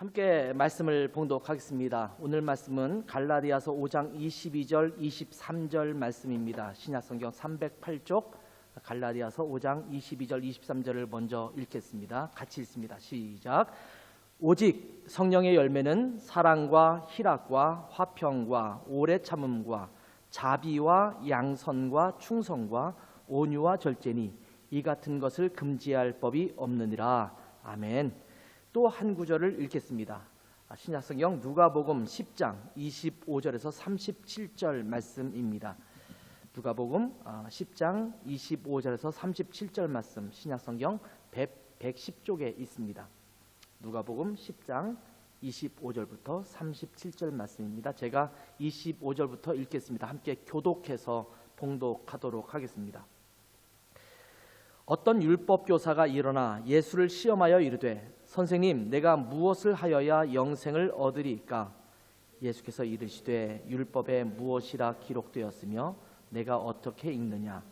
함께 말씀을 봉독하겠습니다. 오늘 말씀은 갈라디아서 5장 22절 23절 말씀입니다. 신약성경 308쪽 갈라디아서 5장 22절 23절을 먼저 읽겠습니다. 같이 읽습니다. 시작. 오직 성령의 열매는 사랑과 희락과 화평과 오래 참음과 자비와 양선과 충성과 온유와 절제니 이 같은 것을 금지할 법이 없느니라. 아멘. 또 한 구절을 읽겠습니다. 신약성경 누가복음 10장 25절에서 37절 말씀입니다. 누가복음 10장 25절에서 37절 말씀 신약성경 110쪽에 있습니다. 누가복음 10장 25절부터 37절 말씀입니다. 제가 25절부터 읽겠습니다. 함께 교독해서 봉독하도록 하겠습니다. 어떤 율법교사가 일어나 예수를 시험하여 이르되 선생님, 내가 무엇을 하여야 영생을 얻으리이까? 예수께서 이르시되 율법에 무엇이라 기록되었으며 내가 어떻게 읽느냐?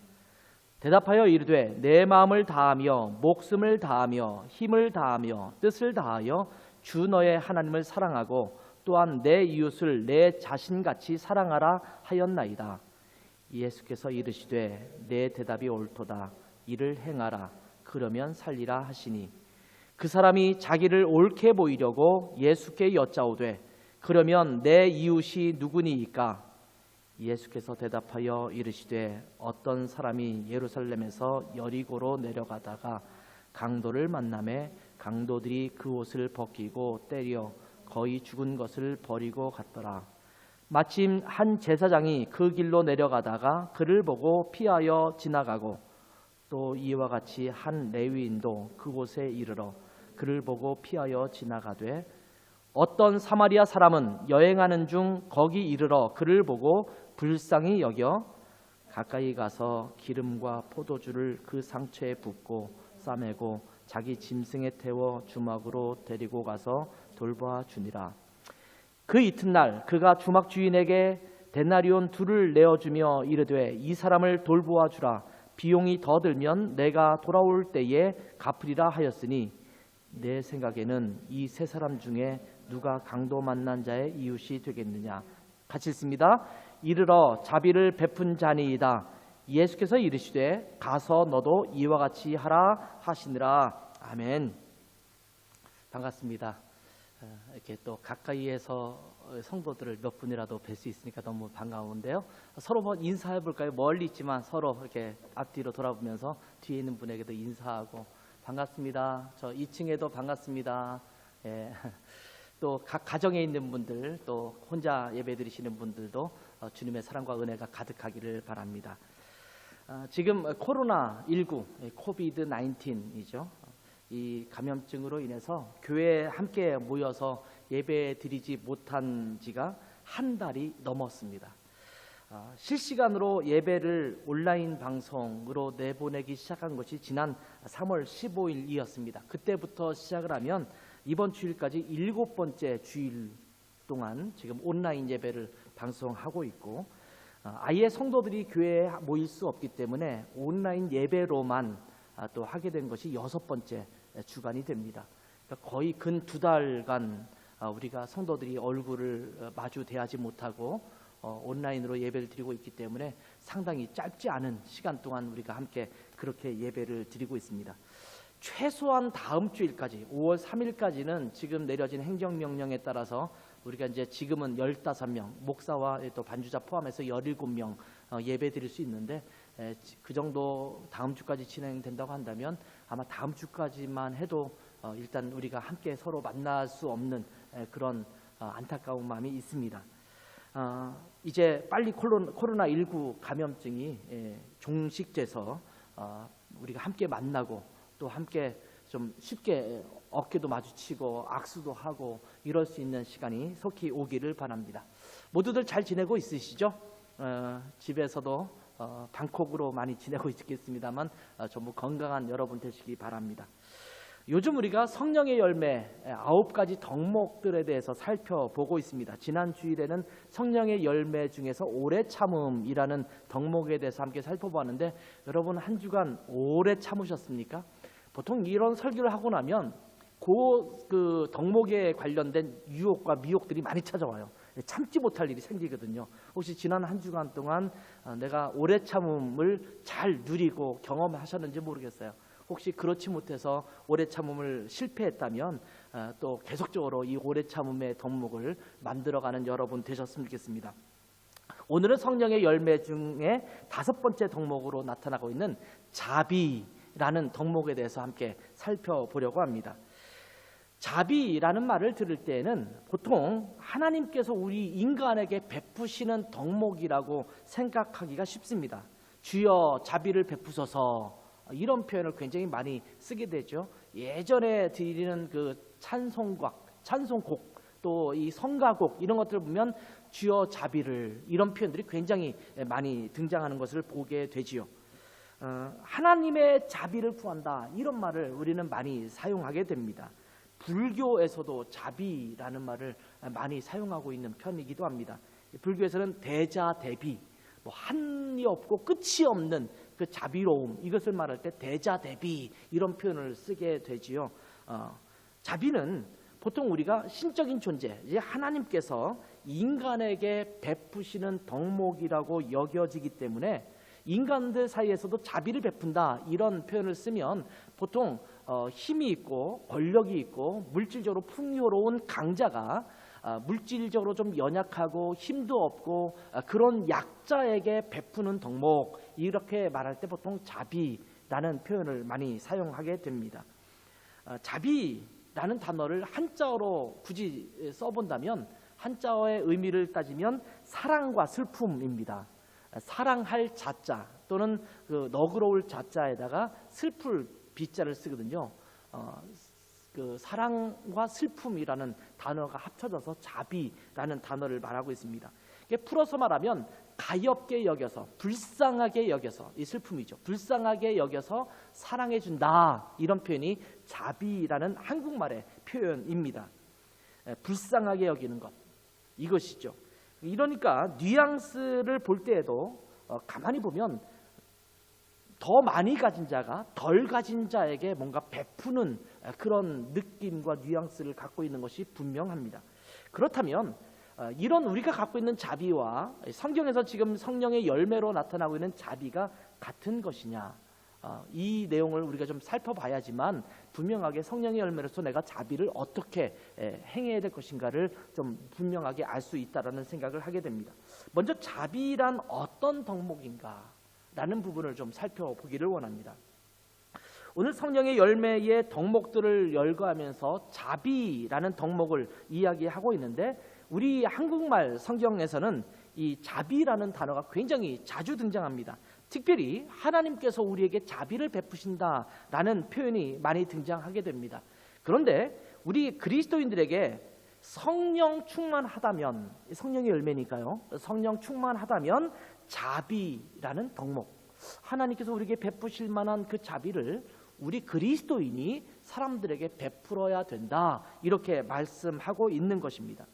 대답하여 이르되 내 마음을 다하며 목숨을 다하며 힘을 다하며 뜻을 다하여 주 너의 하나님을 사랑하고 또한 내 이웃을 내 자신같이 사랑하라 하였나이다. 예수께서 이르시되 내 대답이 옳도다. 이를 행하라. 그러면 살리라 하시니 그 사람이 자기를 옳게 보이려고 예수께 여짜오되 그러면 내 이웃이 누구니이까? 예수께서 대답하여 이르시되 어떤 사람이 예루살렘에서 여리고로 내려가다가 강도를 만나매 강도들이 그 옷을 벗기고 때려 거의 죽은 것을 버리고 갔더라. 마침 한 제사장이 그 길로 내려가다가 그를 보고 피하여 지나가고 또 이와 같이 한 레위인도 그곳에 이르러 그를 보고 피하여 지나가되 어떤 사마리아 사람은 여행하는 중 거기 이르러 그를 보고 불쌍히 여겨 가까이 가서 기름과 포도주를 그 상처에 붓고 싸매고 자기 짐승에 태워 주막으로 데리고 가서 돌보아 주니라. 그 이튿날 그가 주막 주인에게 데나리온 2를 내어주며 이르되 이 사람을 돌보아 주라. 비용이 더 들면 내가 돌아올 때에 갚으리라 하였으니 내 생각에는 이 세 사람 중에 누가 강도 만난 자의 이웃이 되겠느냐? 같이 읽습니다. 이르러 자비를 베푼 자니이다. 예수께서 이르시되 가서 너도 이와 같이 하라 하시니라. 아멘. 반갑습니다. 이렇게 또 가까이에서 성도들을 몇 분이라도 뵐 수 있으니까 너무 반가운데요. 서로 뭐 인사해 볼까요? 멀리 있지만 서로 이렇게 앞뒤로 돌아보면서 뒤에 있는 분에게도 인사하고 반갑습니다. 저 2층에도 반갑습니다. 예. 또 각 가정에 있는 분들 또 혼자 예배 드리시는 분들도 주님의 사랑과 은혜가 가득하기를 바랍니다. 지금 코로나19 코비드 19이죠. 이 감염증으로 인해서 교회에 함께 모여서 예배 드리지 못한 지가 한 달이 넘었습니다. 실시간으로 예배를 온라인 방송으로 내보내기 시작한 것이 지난 3월 15일이었습니다. 그때부터 시작을 하면 이번 주일까지 7번째 주일 동안 지금 온라인 예배를 방송하고 있고 아예 성도들이 교회에 모일 수 없기 때문에 온라인 예배로만 또 하게 된 것이 6번째 주간이 됩니다. 그러니까 거의 근 2달간 우리가 성도들이 얼굴을 마주 대하지 못하고 온라인으로 예배를 드리고 있기 때문에 상당히 짧지 않은 시간 동안 우리가 함께 그렇게 예배를 드리고 있습니다. 최소한 다음 주일까지 5월 3일까지는 지금 내려진 행정명령에 따라서 우리가 이제 지금은 15명 목사와 또 반주자 포함해서 17명 예배 드릴 수 있는데 그 정도 다음 주까지 진행된다고 한다면 아마 다음 주까지만 해도 일단 우리가 함께 서로 만날 수 없는 그런 안타까운 마음이 있습니다. 이제 빨리 코로나19 감염증이 종식돼서 우리가 함께 만나고 또 함께 좀 쉽게 어깨도 마주치고 악수도 하고 이럴 수 있는 시간이 속히 오기를 바랍니다. 모두들 잘 지내고 있으시죠? 집에서도 방콕으로 많이 지내고 있겠습니다만 전부 건강한 여러분 되시기 바랍니다. 요즘 우리가 성령의 열매 9가지 덕목들에 대해서 살펴보고 있습니다. 지난 주일에는 성령의 열매 중에서 오래 참음이라는 덕목에 대해서 함께 살펴보았는데 여러분 한 주간 오래 참으셨습니까? 보통 이런 설교를 하고 나면 그 덕목에 관련된 유혹과 미혹들이 많이 찾아와요. 참지 못할 일이 생기거든요. 혹시 지난 한 주간 동안 내가 오래 참음을 잘 누리고 경험하셨는지 모르겠어요. 혹시 그렇지 못해서 오래 참음을 실패했다면 또 계속적으로 이 오래 참음의 덕목을 만들어가는 여러분 되셨으면 좋겠습니다. 오늘은 성령의 열매 중에 5번째 덕목으로 나타나고 있는 자비라는 덕목에 대해서 함께 살펴보려고 합니다. 자비라는 말을 들을 때에는 보통 하나님께서 우리 인간에게 베푸시는 덕목이라고 생각하기가 쉽습니다. 주여 자비를 베푸소서, 이런 표현을 굉장히 많이 쓰게 되죠. 예전에 드리는 그 찬송곡 또 이 성가곡 이런 것들을 보면 주여 자비를, 이런 표현들이 굉장히 많이 등장하는 것을 보게 되지요. 하나님의 자비를 구한다, 이런 말을 우리는 많이 사용하게 됩니다. 불교에서도 자비라는 말을 많이 사용하고 있는 편이기도 합니다. 불교에서는 대자대비, 한이 없고 끝이 없는 그 자비로움, 이것을 말할 때 대자대비, 이런 표현을 쓰게 되지요. 자비는 보통 우리가 신적인 존재, 이제 하나님께서 인간에게 베푸시는 덕목이라고 여겨지기 때문에 인간들 사이에서도 자비를 베푼다, 이런 표현을 쓰면 보통 힘이 있고 권력이 있고 물질적으로 풍요로운 강자가 물질적으로 좀 연약하고 힘도 없고 그런 약자에게 베푸는 덕목, 이렇게 말할 때 보통 자비라는 표현을 많이 사용하게 됩니다. 자비라는 단어를 한자어로 굳이 써본다면 한자어의 의미를 따지면 사랑과 슬픔입니다. 사랑할 자자 또는 그 너그러울 자자에다가 슬플 비자를 쓰거든요. 그 사랑과 슬픔이라는 단어가 합쳐져서 자비라는 단어를 말하고 있습니다. 이게 풀어서 말하면 가엾게 여겨서, 불쌍하게 여겨서, 이 슬픔이죠. 불쌍하게 여겨서 사랑해 준다, 이런 표현이 자비라는 한국말의 표현입니다. 불쌍하게 여기는 것, 이것이죠. 이러니까 뉘앙스를 볼 때에도 가만히 보면 더 많이 가진 자가 덜 가진 자에게 뭔가 베푸는 그런 느낌과 뉘앙스를 갖고 있는 것이 분명합니다. 그렇다면 이런 우리가 갖고 있는 자비와 성경에서 지금 성령의 열매로 나타나고 있는 자비가 같은 것이냐, 이 내용을 우리가 좀 살펴봐야지만 분명하게 성령의 열매로서 내가 자비를 어떻게 행해야 될 것인가를 좀 분명하게 알 수 있다라는 생각을 하게 됩니다. 먼저 자비란 어떤 덕목인가 라는 부분을 좀 살펴보기를 원합니다. 오늘 성령의 열매의 덕목들을 열거하면서 자비라는 덕목을 이야기하고 있는데, 우리 한국말 성경에서는 이 자비라는 단어가 굉장히 자주 등장합니다. 특별히 하나님께서 우리에게 자비를 베푸신다라는 표현이 많이 등장하게 됩니다. 그런데 우리 그리스도인들에게 성령 충만하다면, 성령의 열매니까요, 성령 충만하다면 자비라는 덕목, 하나님께서 우리에게 베푸실 만한 그 자비를 우리 그리스도인이 사람들에게 베풀어야 된다, 이렇게 말씀하고 있는 것입니다.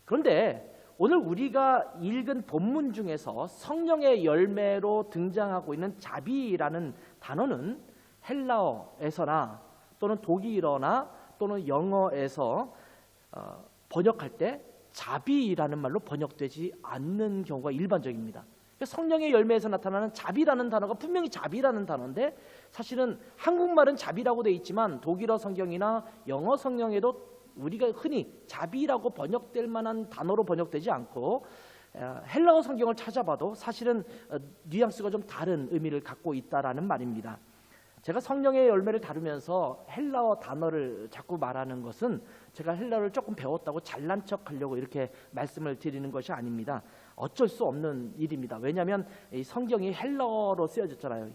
그런데 오늘 우리가 읽은 본문 중에서 성령의 열매로 등장하고 있는 자비라는 단어는 헬라어에서나 또는 독일어나 또는 영어에서 번역할 때 자비라는 말로 번역되지 않는 경우가 일반적입니다. 성령의 열매에서 나타나는 자비라는 단어가 분명히 자비라는 단어인데, 사실은 한국말은 자비라고 되어 있지만 독일어 성경이나 영어 성경에도 우리가 흔히 자비라고 번역될 만한 단어로 번역되지 않고, 헬라어 성경을 찾아봐도 사실은 뉘앙스가 좀 다른 의미를 갖고 있다라는 말입니다. 제가 성령의 열매를 다루면서 헬라어 단어를 자꾸 말하는 것은 제가 헬라어를 조금 배웠다고 잘난 척하려고 이렇게 말씀을 드리는 것이 아닙니다. 어쩔 수 없는 일입니다. 왜냐하면 이 성경이 헬라어로 쓰여졌잖아요.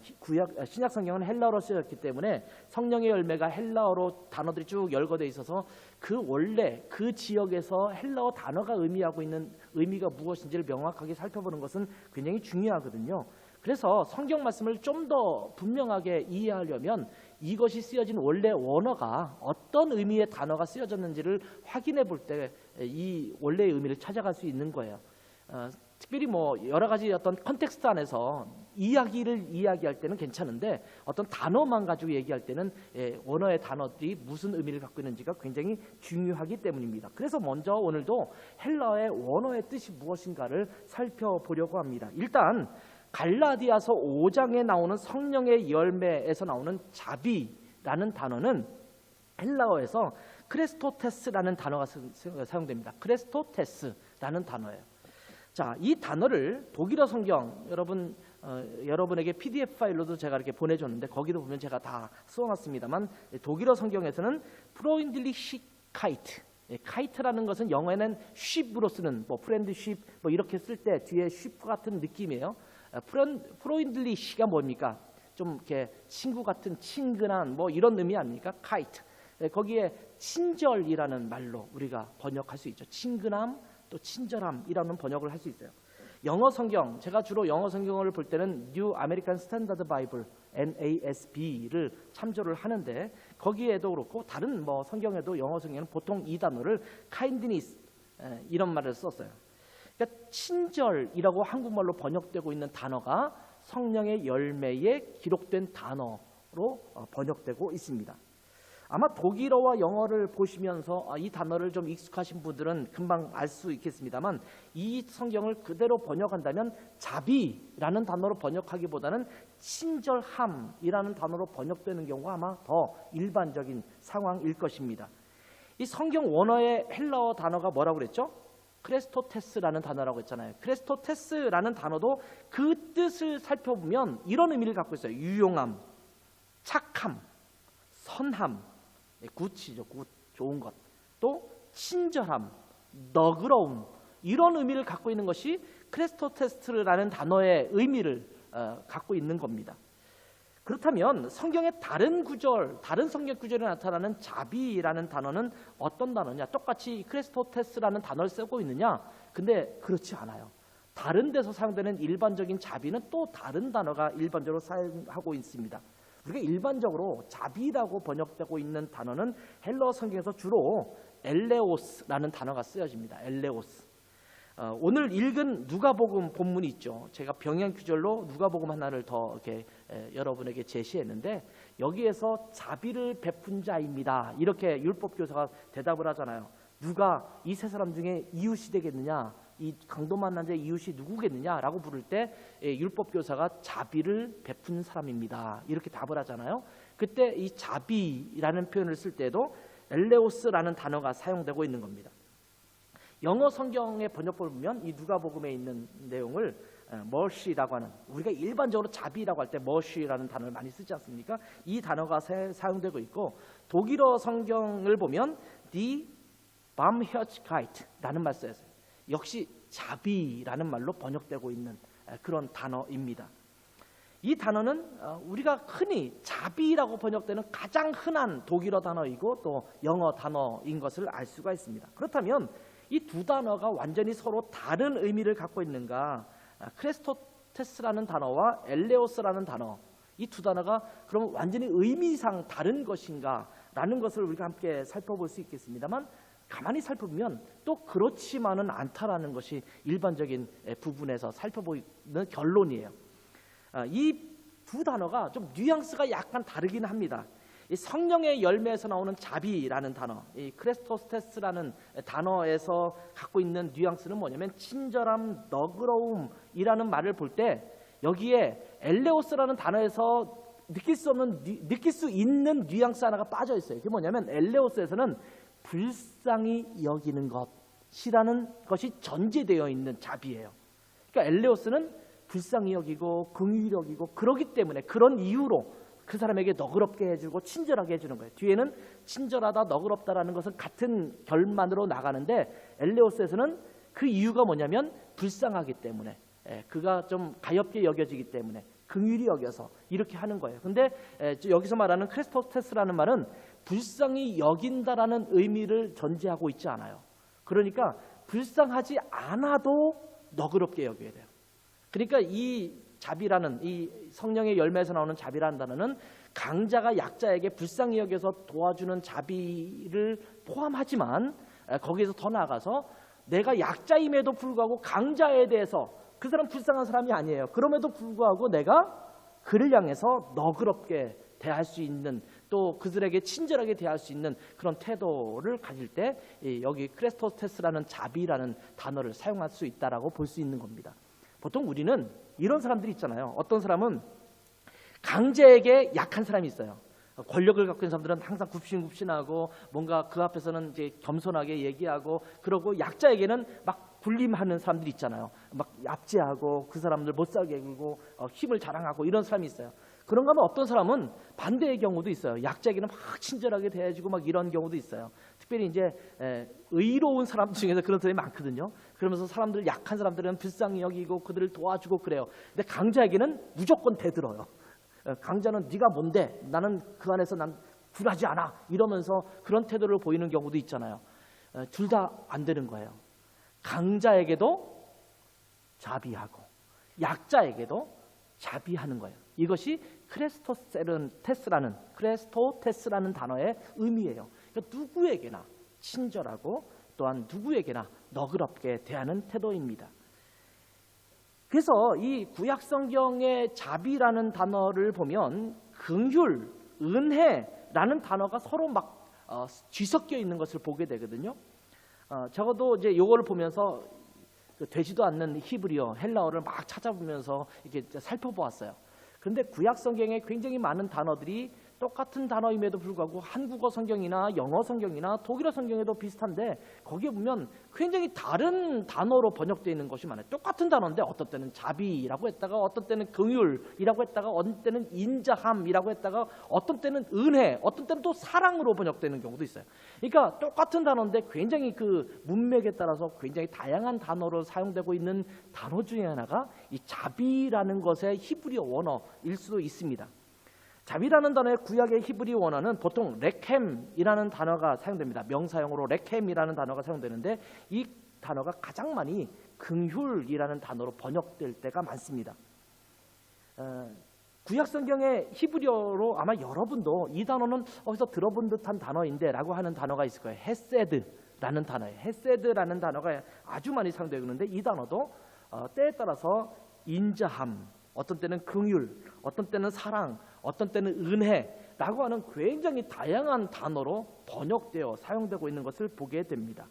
신약 성경은 헬라어로 쓰여졌기 때문에 성령의 열매가 헬라어로 단어들이 쭉 열거되어 있어서 그 원래 그 지역에서 헬라어 단어가 의미하고 있는 의미가 무엇인지를 명확하게 살펴보는 것은 굉장히 중요하거든요. 그래서 성경 말씀을 좀 더 분명하게 이해하려면 이것이 쓰여진 원래 원어가 어떤 의미의 단어가 쓰여졌는지를 확인해 볼 때 이 원래의 의미를 찾아갈 수 있는 거예요. 특별히 여러 가지 어떤 컨텍스트 안에서 이야기를 이야기할 때는 괜찮은데 어떤 단어만 가지고 얘기할 때는 원어의 단어들이 무슨 의미를 갖고 있는지가 굉장히 중요하기 때문입니다. 그래서 먼저 오늘도 헬라어의 원어의 뜻이 무엇인가를 살펴보려고 합니다. 일단 갈라디아서 5장에 나오는 성령의 열매에서 나오는 자비라는 단어는 헬라어에서 크레스토테스라는 단어가 사용됩니다. 크레스토테스라는 단어예요. 자, 이 단어를 독일어 성경 여러분에게 PDF 파일로도 제가 이렇게 보내줬는데 거기도 보면 제가 다 써놨습니다만 독일어 성경에서는 프로인들리시카이트, 카이트라는 것은 영어에는 쉽으로 쓰는 프렌드 쉽 이렇게 쓸 때 뒤에 쉽 같은 느낌이에요. 프로인들리시가 뭡니까? 좀 이렇게 친구 같은 친근한 이런 의미 아닙니까? 카이트. 거기에 친절이라는 말로 우리가 번역할 수 있죠. 친근함 또 친절함이라는 번역을 할 수 있어요. 영어 성경, 제가 주로 영어 성경을 볼 때는 New American Standard Bible NASB를 참조를 하는데 거기에도 그렇고 다른 성경에도 영어 성경에는 보통 이 단어를 kindness 이런 말을 썼어요. 그러니까 친절이라고 한국말로 번역되고 있는 단어가 성령의 열매에 기록된 단어로 번역되고 있습니다. 아마 독일어와 영어를 보시면서 이 단어를 좀 익숙하신 분들은 금방 알 수 있겠습니다만 이 성경을 그대로 번역한다면 자비라는 단어로 번역하기보다는 친절함이라는 단어로 번역되는 경우가 아마 더 일반적인 상황일 것입니다. 이 성경 원어의 헬라어 단어가 뭐라고 그랬죠? 크레스토테스라는 단어라고 했잖아요. 크레스토테스라는 단어도 그 뜻을 살펴보면 이런 의미를 갖고 있어요. 유용함, 착함, 선함, 굿이죠. 굿, 좋은 것. 또 친절함, 너그러움 이런 의미를 갖고 있는 것이 크레스토테스라는 단어의 의미를 갖고 있는 겁니다. 그렇다면 성경의 다른 성경 구절에 나타나는 자비라는 단어는 어떤 단어냐? 똑같이 크레스토테스라는 단어를 쓰고 있느냐? 근데 그렇지 않아요. 다른 데서 사용되는 일반적인 자비는 또 다른 단어가 일반적으로 사용하고 있습니다. 우리가 일반적으로 자비라고 번역되고 있는 단어는 헬라어 성경에서 주로 엘레오스라는 단어가 쓰여집니다. 엘레오스. 오늘 읽은 누가복음 본문이 있죠. 제가 병행 구절로 누가복음 하나를 더 이렇게 여러분에게 제시했는데 여기에서 자비를 베푼 자입니다. 이렇게 율법교사가 대답을 하잖아요. 누가 이 세 사람 중에 이웃이 되겠느냐? 이 강도 만난 자의 이웃이 누구겠느냐라고 물을 때 율법교사가 자비를 베푼 사람입니다. 이렇게 답을 하잖아요. 그때 이 자비라는 표현을 쓸 때도 엘레오스라는 단어가 사용되고 있는 겁니다. 영어 성경의 번역본을 보면 이 누가복음에 있는 내용을 mercy라고 하는, 우리가 일반적으로 자비라고 할 때 mercy라는 단어를 많이 쓰지 않습니까? 이 단어가 사용되고 있고 독일어 성경을 보면 die Barmherzigkeit라는 말 써요. 역시 자비라는 말로 번역되고 있는 그런 단어입니다. 이 단어는 우리가 흔히 자비라고 번역되는 가장 흔한 독일어 단어이고 또 영어 단어인 것을 알 수가 있습니다. 그렇다면 이 두 단어가 완전히 서로 다른 의미를 갖고 있는가? 크레스토테스라는 단어와 엘레오스라는 단어, 이 두 단어가 그럼 완전히 의미상 다른 것인가? 라는 것을 우리가 함께 살펴볼 수 있겠습니다만 가만히 살펴보면 또 그렇지만은 않다라는 것이 일반적인 부분에서 살펴보는 결론이에요. 이 두 단어가 좀 뉘앙스가 약간 다르긴 합니다. 이 성령의 열매에서 나오는 자비라는 단어, 이 크레스토테스라는 단어에서 갖고 있는 뉘앙스는 뭐냐면 친절함, 너그러움이라는 말을 볼 때 여기에 엘레오스라는 단어에서 느낄 수 있는 뉘앙스 하나가 빠져 있어요. 그게 뭐냐면 엘레오스에서는 불쌍히 여기는 것이라는 것이 전제되어 있는 자비예요. 그러니까 엘레오스는 불쌍히 여기고 긍휼히 여기고 그러기 때문에 그런 이유로 그 사람에게 너그럽게 해주고 친절하게 해주는 거예요. 뒤에는 친절하다, 너그럽다라는 것은 같은 결만으로 나가는데 엘레오스에서는 그 이유가 뭐냐면 불쌍하기 때문에, 그가 좀 가엾게 여겨지기 때문에 긍휼히 여겨서 이렇게 하는 거예요. 근데 여기서 말하는 크레스토테스라는 말은 불쌍히 여긴다라는 의미를 전제하고 있지 않아요. 그러니까 불쌍하지 않아도 너그럽게 여겨야 돼요. 그러니까 이 자비라는, 이 성령의 열매에서 나오는 자비라는 단어는 강자가 약자에게 불쌍히 여겨서 도와주는 자비를 포함하지만 거기에서 더 나아가서 내가 약자임에도 불구하고 강자에 대해서 그 사람 불쌍한 사람이 아니에요. 그럼에도 불구하고 내가 그를 향해서 너그럽게 대할 수 있는, 또 그들에게 친절하게 대할 수 있는 그런 태도를 가질 때 여기 크레스토테스라는 자비라는 단어를 사용할 수 있다라고 볼 수 있는 겁니다. 보통 우리는 이런 사람들이 있잖아요. 어떤 사람은 강자에게 약한 사람이 있어요. 권력을 갖고 있는 사람들은 항상 굽신굽신하고 뭔가 그 앞에서는 이제 겸손하게 얘기하고, 그러고 약자에게는 막 군림하는 사람들이 있잖아요. 막 납치하고 그 사람들 못 살게 굴고 힘을 자랑하고 이런 사람이 있어요. 그런가 하면 어떤 사람은 반대의 경우도 있어요. 약자에게는 막 친절하게 대해주고 막 이런 경우도 있어요. 특별히 이제 의로운 사람 중에서 그런 사람이 많거든요. 그러면서 사람들, 약한 사람들은 불쌍히 여기고 그들을 도와주고 그래요. 근데 강자에게는 무조건 대들어요. 강자는 네가 뭔데, 나는 그 안에서 난 굴하지 않아, 이러면서 그런 태도를 보이는 경우도 있잖아요. 둘 다 안 되는 거예요. 강자에게도 자비하고 약자에게도 자비하는 거예요. 이것이 크레스토테스라는 단어의 의미예요. 그러니까 누구에게나 친절하고 또한 누구에게나 너그럽게 대하는 태도입니다. 그래서 이 구약 성경의 자비라는 단어를 보면 긍휼, 은혜라는 단어가 서로 막 뒤섞여 있는 것을 보게 되거든요. 적어도 이제 요거를 보면서 되지도 않는 히브리어, 헬라어를 막 찾아보면서 이렇게 살펴보았어요. 그런데 구약 성경에 굉장히 많은 단어들이 똑같은 단어임에도 불구하고 한국어 성경이나 영어 성경이나 독일어 성경에도 비슷한데, 거기에 보면 굉장히 다른 단어로 번역되어 있는 것이 많아요. 똑같은 단어인데 어떤 때는 자비라고 했다가, 어떤 때는 긍휼이라고 했다가, 어떤 때는 인자함이라고 했다가, 어떤 때는 은혜, 어떤 때는 또 사랑으로 번역되는 경우도 있어요. 그러니까 똑같은 단어인데 굉장히 그 문맥에 따라서 굉장히 다양한 단어로 사용되고 있는 단어 중에 하나가 이 자비라는 것의 히브리어 원어일 수도 있습니다. 자비라는 단어의 구약의 히브리 원어는 보통 레켐이라는 단어가 사용됩니다. 명사형으로 레켐이라는 단어가 사용되는데, 이 단어가 가장 많이 긍휼이라는 단어로 번역될 때가 많습니다. 구약 성경의 히브리어로 아마 여러분도 이 단어는 어디서 들어본 듯한 단어인데 라고 하는 단어가 있을 거예요. 헤세드라는 단어예요. 헤세드라는 단어가 아주 많이 사용되는데, 이 단어도 때에 따라서 인자함, 어떤 때는 긍휼, 어떤 때는 사랑, 어떤 때는 은혜라고 하는 굉장히 다양한 단어로 번역되어 사용되고 있는 것을 보게 됩니다.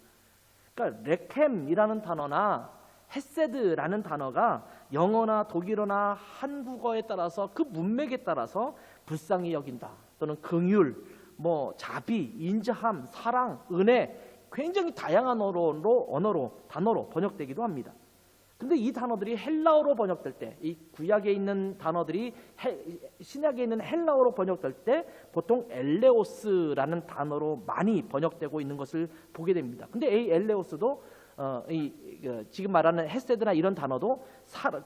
그러니까 레켐이라는 단어나 헤세드라는 단어가 영어나 독일어나 한국어에 따라서 그 문맥에 따라서 불쌍히 여긴다, 또는 긍휼, 자비, 인자함, 사랑, 은혜, 굉장히 다양한 단어로 번역되기도 합니다. 근데 이 단어들이 헬라어로 번역될 때, 이 구약에 있는 단어들이 신약에 있는 헬라어로 번역될 때 보통 엘레오스라는 단어로 많이 번역되고 있는 것을 보게 됩니다. 근데 이 엘레오스도 지금 말하는 헤세드나 이런 단어도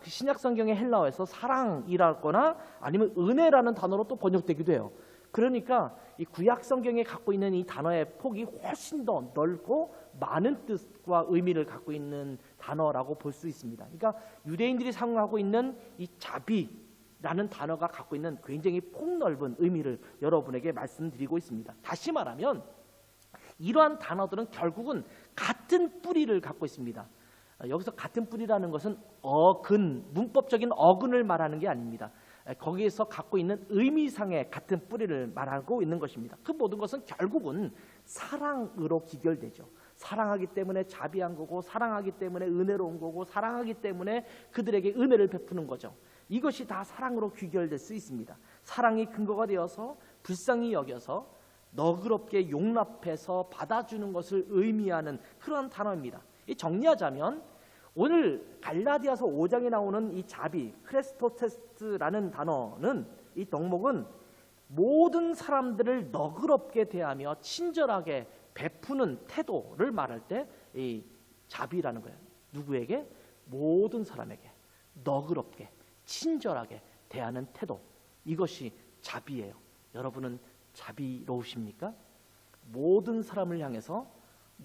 신약 성경의 헬라어에서 사랑이라거나 아니면 은혜라는 단어로 또 번역되기도 해요. 그러니까 이 구약 성경에 갖고 있는 이 단어의 폭이 훨씬 더 넓고 많은 뜻과 의미를 갖고 있는 단어라고 볼 수 있습니다. 그러니까 유대인들이 사용하고 있는 이 자비라는 단어가 갖고 있는 굉장히 폭넓은 의미를 여러분에게 말씀드리고 있습니다. 다시 말하면 이러한 단어들은 결국은 같은 뿌리를 갖고 있습니다. 여기서 같은 뿌리라는 것은 문법적인 어근을 말하는 게 아닙니다. 거기에서 갖고 있는 의미상의 같은 뿌리를 말하고 있는 것입니다. 그 모든 것은 결국은 사랑으로 귀결되죠. 사랑하기 때문에 자비한 거고, 사랑하기 때문에 은혜로운 거고, 사랑하기 때문에 그들에게 은혜를 베푸는 거죠. 이것이 다 사랑으로 귀결될 수 있습니다. 사랑이 근거가 되어서 불쌍히 여겨서 너그럽게 용납해서 받아주는 것을 의미하는 그런 단어입니다. 정리하자면 오늘 갈라디아서 5장에 나오는 이 자비, 크레스토테스라는 단어는, 이 덕목은 모든 사람들을 너그럽게 대하며 친절하게 베푸는 태도를 말할 때 이 자비라는 거예요. 누구에게? 모든 사람에게 너그럽게 친절하게 대하는 태도, 이것이 자비예요. 여러분은 자비로우십니까? 모든 사람을 향해서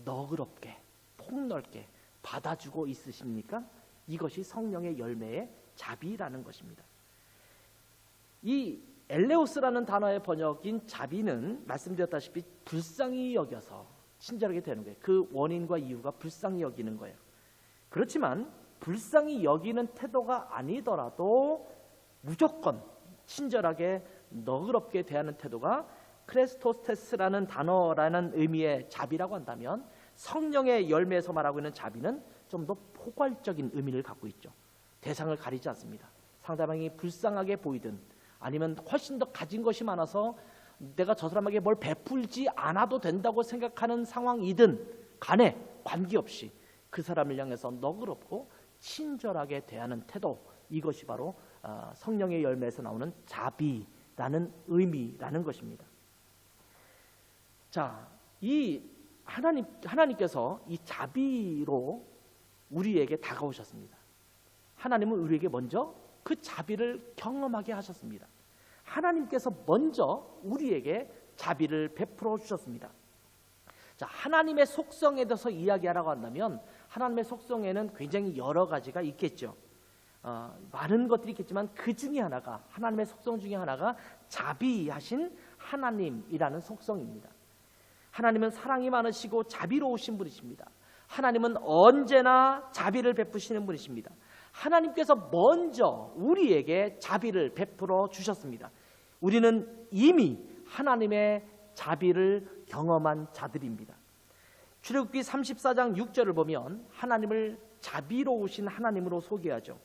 너그럽게 폭넓게 받아주고 있으십니까? 이것이 성령의 열매의 자비라는 것입니다. 이 엘레오스라는 단어의 번역인 자비는 말씀드렸다시피 불쌍히 여겨서 친절하게 되는 거예요. 그 원인과 이유가 불쌍히 여기는 거예요. 그렇지만 불쌍히 여기는 태도가 아니더라도 무조건 친절하게 너그럽게 대하는 태도가 크레스토스테스라는 단어라는 의미의 자비라고 한다면, 성령의 열매에서 말하고 있는 자비는 좀 더 포괄적인 의미를 갖고 있죠. 대상을 가리지 않습니다. 상대방이 불쌍하게 보이든 아니면 훨씬 더 가진 것이 많아서 내가 저 사람에게 뭘 베풀지 않아도 된다고 생각하는 상황이든 간에 관계없이 그 사람을 향해서 너그럽고 친절하게 대하는 태도, 이것이 바로 성령의 열매에서 나오는 자비라는 의미라는 것입니다. 자, 이 하나님께서 이 자비로 우리에게 다가오셨습니다. 하나님은 우리에게 먼저 그 자비를 경험하게 하셨습니다. 하나님께서 먼저 우리에게 자비를 베풀어 주셨습니다. 자, 하나님의 속성에 대해서 이야기하라고 한다면 하나님의 속성에는 굉장히 여러 가지가 있겠죠. 많은 것들이 있겠지만 그 중에 하나가, 하나님의 속성 중에 하나가 자비하신 하나님이라는 속성입니다. 하나님은 사랑이 많으시고 자비로우신 분이십니다. 하나님은 언제나 자비를 베푸시는 분이십니다. 하나님께서 먼저 우리에게 자비를 베풀어 주셨습니다. 우리는 이미 하나님의 자비를 경험한 자들입니다. 출애굽기 34장 6절을 보면 하나님을 자비로우신 하나님으로 소개하죠.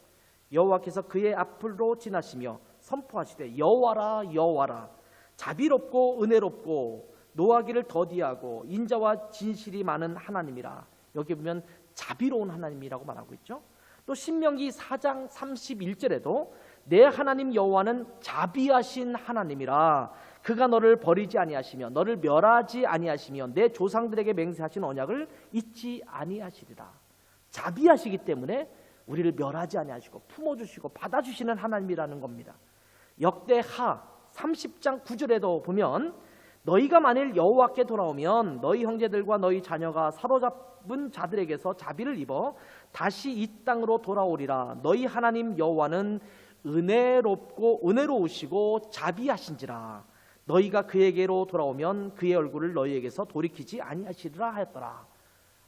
여호와께서 그의 앞으로 지나시며 선포하시되 여호와라 여호와라, 자비롭고 은혜롭고 노하기를 더디하고 인자와 진실이 많은 하나님이라. 여기 보면 자비로운 하나님이라고 말하고 있죠. 또 신명기 4장 31절에도 내 하나님 여호와는 자비하신 하나님이라, 그가 너를 버리지 아니하시며 너를 멸하지 아니하시며 내 조상들에게 맹세하신 언약을 잊지 아니하시리라. 자비하시기 때문에 우리를 멸하지 아니하시고 품어주시고 받아주시는 하나님이라는 겁니다. 역대하 30장 9절에도 보면 너희가 만일 여호와께 돌아오면 너희 형제들과 너희 자녀가 사로잡은 자들에게서 자비를 입어 다시 이 땅으로 돌아오리라. 너희 하나님 여호와는 은혜로우시고 자비하신지라. 너희가 그에게로 돌아오면 그의 얼굴을 너희에게서 돌이키지 아니하시리라 하였더라.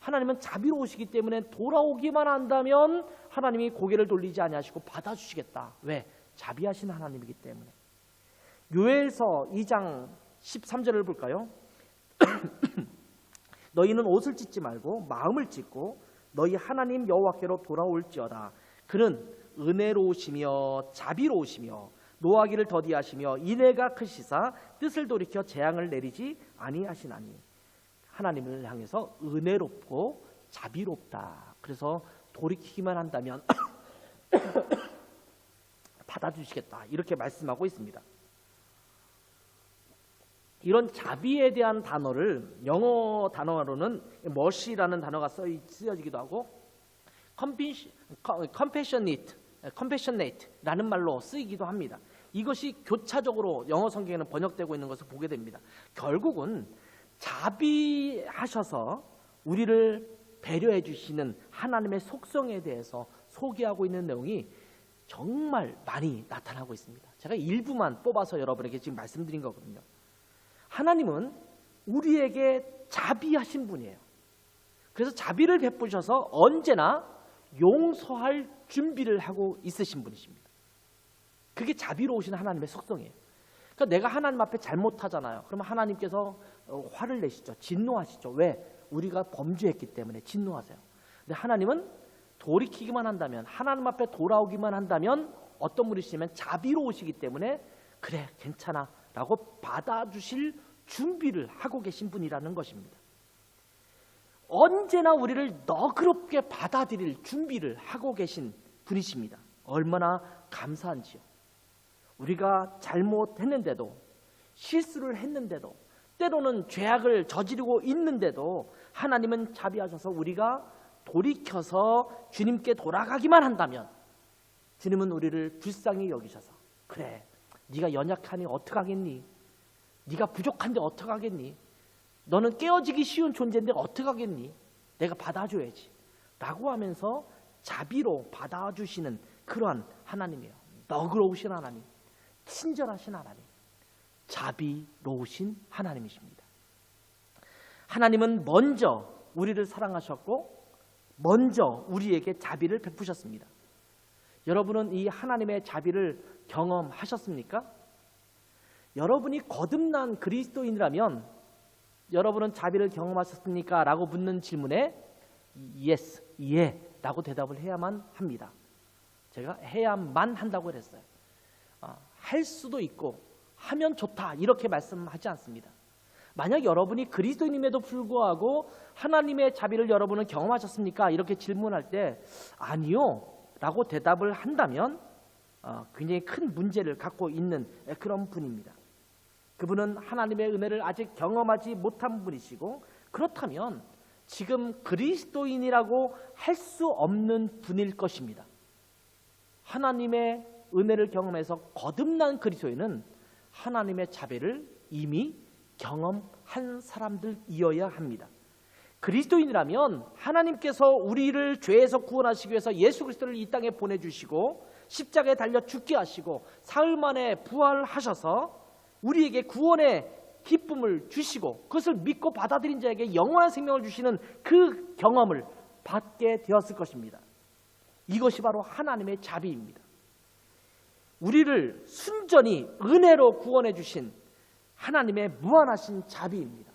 하나님은 자비로우시기 때문에 돌아오기만 한다면 하나님이 고개를 돌리지 아니하시고 받아주시겠다. 왜? 자비하신 하나님이기 때문에. 요엘서 2장 13절을 볼까요? 너희는 옷을 찢지 말고 마음을 찢고 너희 하나님 여호와께로 돌아올지어다. 그는 은혜로우시며 자비로우시며 노하기를 더디하시며 인애가 크시사 뜻을 돌이켜 재앙을 내리지 아니하시나니. 하나님을 향해서 은혜롭고 자비롭다. 그래서 돌이키기만 한다면 받아주시겠다, 이렇게 말씀하고 있습니다. 이런 자비에 대한 단어를 영어 단어로는 mercy라는 단어가 쓰여지기도 하고 compassionate라는 말로 쓰이기도 합니다. 이것이 교차적으로 영어 성경에는 번역되고 있는 것을 보게 됩니다. 결국은 자비하셔서 우리를 배려해 주시는 하나님의 속성에 대해서 소개하고 있는 내용이 정말 많이 나타나고 있습니다. 제가 일부만 뽑아서 여러분에게 지금 말씀드린 거거든요. 하나님은 우리에게 자비하신 분이에요. 그래서 자비를 베푸셔서 언제나 용서할 준비를 하고 있으신 분이십니다. 그게 자비로우신 하나님의 속성이에요. 그러니까 내가 하나님 앞에 잘못하잖아요. 그러면 하나님께서 화를 내시죠. 진노하시죠. 왜? 우리가 범죄했기 때문에 진노하세요. 근데 하나님은 돌이키기만 한다면, 하나님 앞에 돌아오기만 한다면 어떤 분이시냐면 자비로우시기 때문에 그래 괜찮아 라고 받아주실 준비를 하고 계신 분이라는 것입니다. 언제나 우리를 너그럽게 받아들일 준비를 하고 계신 분이십니다. 얼마나 감사한지요. 우리가 잘못했는데도, 실수를 했는데도, 때로는 죄악을 저지르고 있는데도 하나님은 자비하셔서 우리가 돌이켜서 주님께 돌아가기만 한다면 주님은 우리를 불쌍히 여기셔서 그래 네가 연약하니 어떡하겠니? 네가 부족한데 어떡하겠니? 너는 깨어지기 쉬운 존재인데 어떡하겠니? 내가 받아줘야지 라고 하면서 자비로 받아주시는 그러한 하나님이에요. 너그러우신 하나님, 친절하신 하나님, 자비로우신 하나님이십니다. 하나님은 먼저 우리를 사랑하셨고 먼저 우리에게 자비를 베푸셨습니다. 여러분은 이 하나님의 자비를 경험하셨습니까? 여러분이 거듭난 그리스도인이라면 여러분은 자비를 경험하셨습니까? 라고 묻는 질문에 yes, 예 라고 대답을 해야만 합니다. 제가 해야만 한다고 그랬어요. 할 수도 있고 하면 좋다 이렇게 말씀하지 않습니다. 만약 여러분이 그리스도인임에도 불구하고 하나님의 자비를 여러분은 경험하셨습니까? 이렇게 질문할 때 아니요 라고 대답을 한다면 굉장히 큰 문제를 갖고 있는 그런 분입니다. 그분은 하나님의 은혜를 아직 경험하지 못한 분이시고, 그렇다면 지금 그리스도인이라고 할 수 없는 분일 것입니다. 하나님의 은혜를 경험해서 거듭난 그리스도인은 하나님의 자비를 이미 경험한 사람들이어야 합니다. 그리스도인이라면 하나님께서 우리를 죄에서 구원하시기 위해서 예수 그리스도를 이 땅에 보내주시고 십자가에 달려 죽게 하시고 사흘 만에 부활하셔서 우리에게 구원의 기쁨을 주시고 그것을 믿고 받아들인 자에게 영원한 생명을 주시는 그 경험을 받게 되었을 것입니다. 이것이 바로 하나님의 자비입니다. 우리를 순전히 은혜로 구원해 주신 하나님의 무한하신 자비입니다.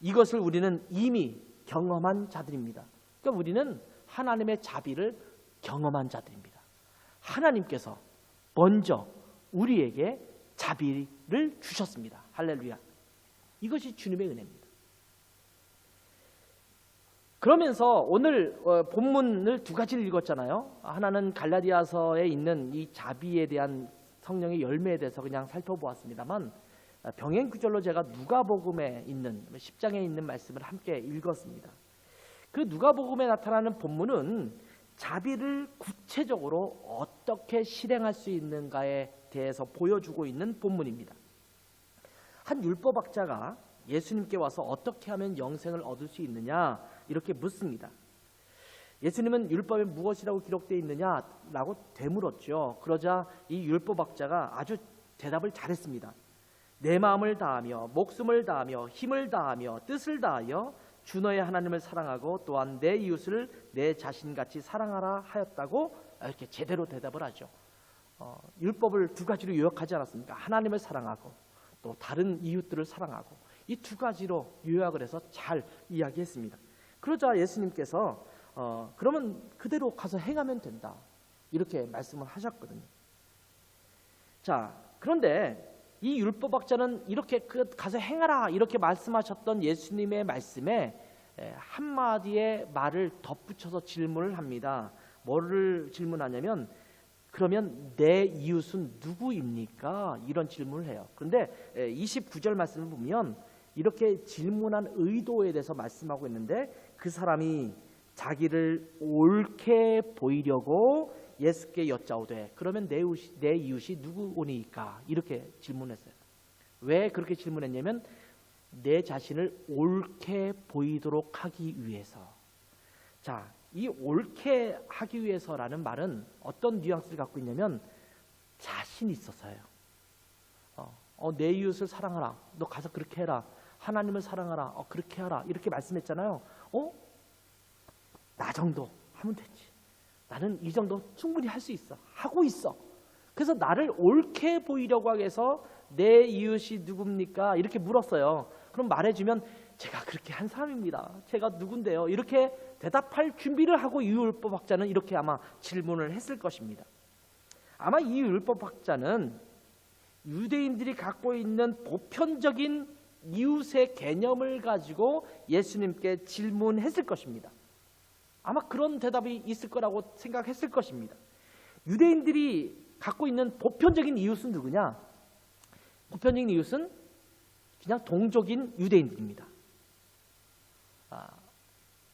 이것을 우리는 이미 경험한 자들입니다. 그러니까 우리는 하나님의 자비를 경험한 자들입니다. 하나님께서 먼저 우리에게 자비를 주셨습니다. 할렐루야. 이것이 주님의 은혜입니다. 그러면서 오늘 본문을 두 가지를 읽었잖아요. 하나는 갈라디아서에 있는 이 자비에 대한 성령의 열매에 대해서 그냥 살펴보았습니다만, 병행 구절로 제가 누가복음에 있는 10장에 있는 말씀을 함께 읽었습니다. 그 누가복음에 나타나는 본문은 자비를 구체적으로 어떻게 실행할 수 있는가에 대해서 보여주고 있는 본문입니다. 한 율법학자가 예수님께 와서 어떻게 하면 영생을 얻을 수 있느냐 이렇게 묻습니다. 예수님은 율법에 무엇이라고 기록되어 있느냐라고 되물었죠. 그러자 이 율법학자가 아주 대답을 잘했습니다. 내 마음을 다하며 목숨을 다하며 힘을 다하며 뜻을 다하여 주 너의 하나님을 사랑하고 또한 내 이웃을 내 자신같이 사랑하라 하였다고 이렇게 제대로 대답을 하죠. 율법을 두 가지로 요약하지 않았습니까? 하나님을 사랑하고 또 다른 이웃들을 사랑하고 이 두 가지로 요약을 해서 잘 이야기했습니다. 그러자 예수님께서 그러면 그대로 가서 행하면 된다 이렇게 말씀을 하셨거든요. 자, 그런데 이 율법학자는 이렇게 가서 행하라 이렇게 말씀하셨던 예수님의 말씀에 한마디의 말을 덧붙여서 질문을 합니다. 뭐를 질문하냐면 그러면 내 이웃은 누구입니까? 이런 질문을 해요. 그런데 29절 말씀을 보면 이렇게 질문한 의도에 대해서 말씀하고 있는데 그 사람이 자기를 옳게 보이려고 예수께 여짜오되 그러면 내 이웃이 누구오니까 이렇게 질문했어요. 왜 그렇게 질문했냐면 내 자신을 옳게 보이도록 하기 위해서. 자, 이 옳게 하기 위해서라는 말은 어떤 뉘앙스를 갖고 있냐면 자신 있어서요. 내 이웃을 사랑하라. 너 가서 그렇게 해라. 하나님을 사랑하라. 그렇게 하라. 이렇게 말씀했잖아요. 나 정도 하면 되지. 나는 이 정도 충분히 할 수 있어. 하고 있어. 그래서 나를 옳게 보이려고 하기 위해서 내 이웃이 누굽니까? 이렇게 물었어요. 그럼 말해주면 제가 그렇게 한 사람입니다. 제가 누군데요? 이렇게 대답할 준비를 하고 이 율법학자는 이렇게 아마 질문을 했을 것입니다. 아마 이 율법학자는 유대인들이 갖고 있는 보편적인 이웃의 개념을 가지고 예수님께 질문했을 것입니다. 아마 그런 대답이 있을 거라고 생각했을 것입니다. 유대인들이 갖고 있는 보편적인 이웃은 누구냐? 보편적인 이웃은 그냥 동족인 유대인들입니다.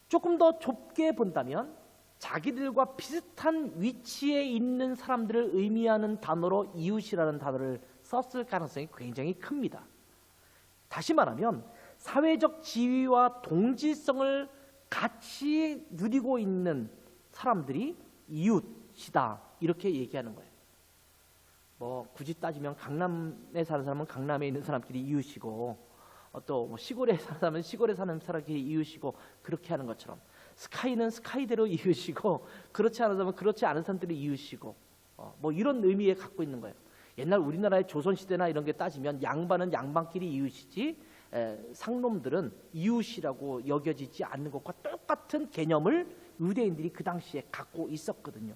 조금 더 좁게 본다면 자기들과 비슷한 위치에 있는 사람들을 의미하는 단어로 이웃이라는 단어를 썼을 가능성이 굉장히 큽니다. 다시 말하면 사회적 지위와 동질성을 같이 누리고 있는 사람들이 이웃이다 이렇게 얘기하는 거예요. 뭐 굳이 따지면 강남에 사는 사람은 강남에 있는 사람끼리 이웃이고 또 뭐 시골에 사는 사람은 시골에 사는 사람끼리 이웃이고 그렇게 하는 것처럼 스카이는 스카이대로 이으시고 그렇지 않은 사람은 그렇지 않은 사람들이 이으시고 뭐 이런 의미에 갖고 있는 거예요. 옛날 우리나라의 조선시대나 이런 게 따지면 양반은 양반끼리 이웃이지 상놈들은 이웃이라고 여겨지지 않는 것과 똑같은 개념을 유대인들이 그 당시에 갖고 있었거든요.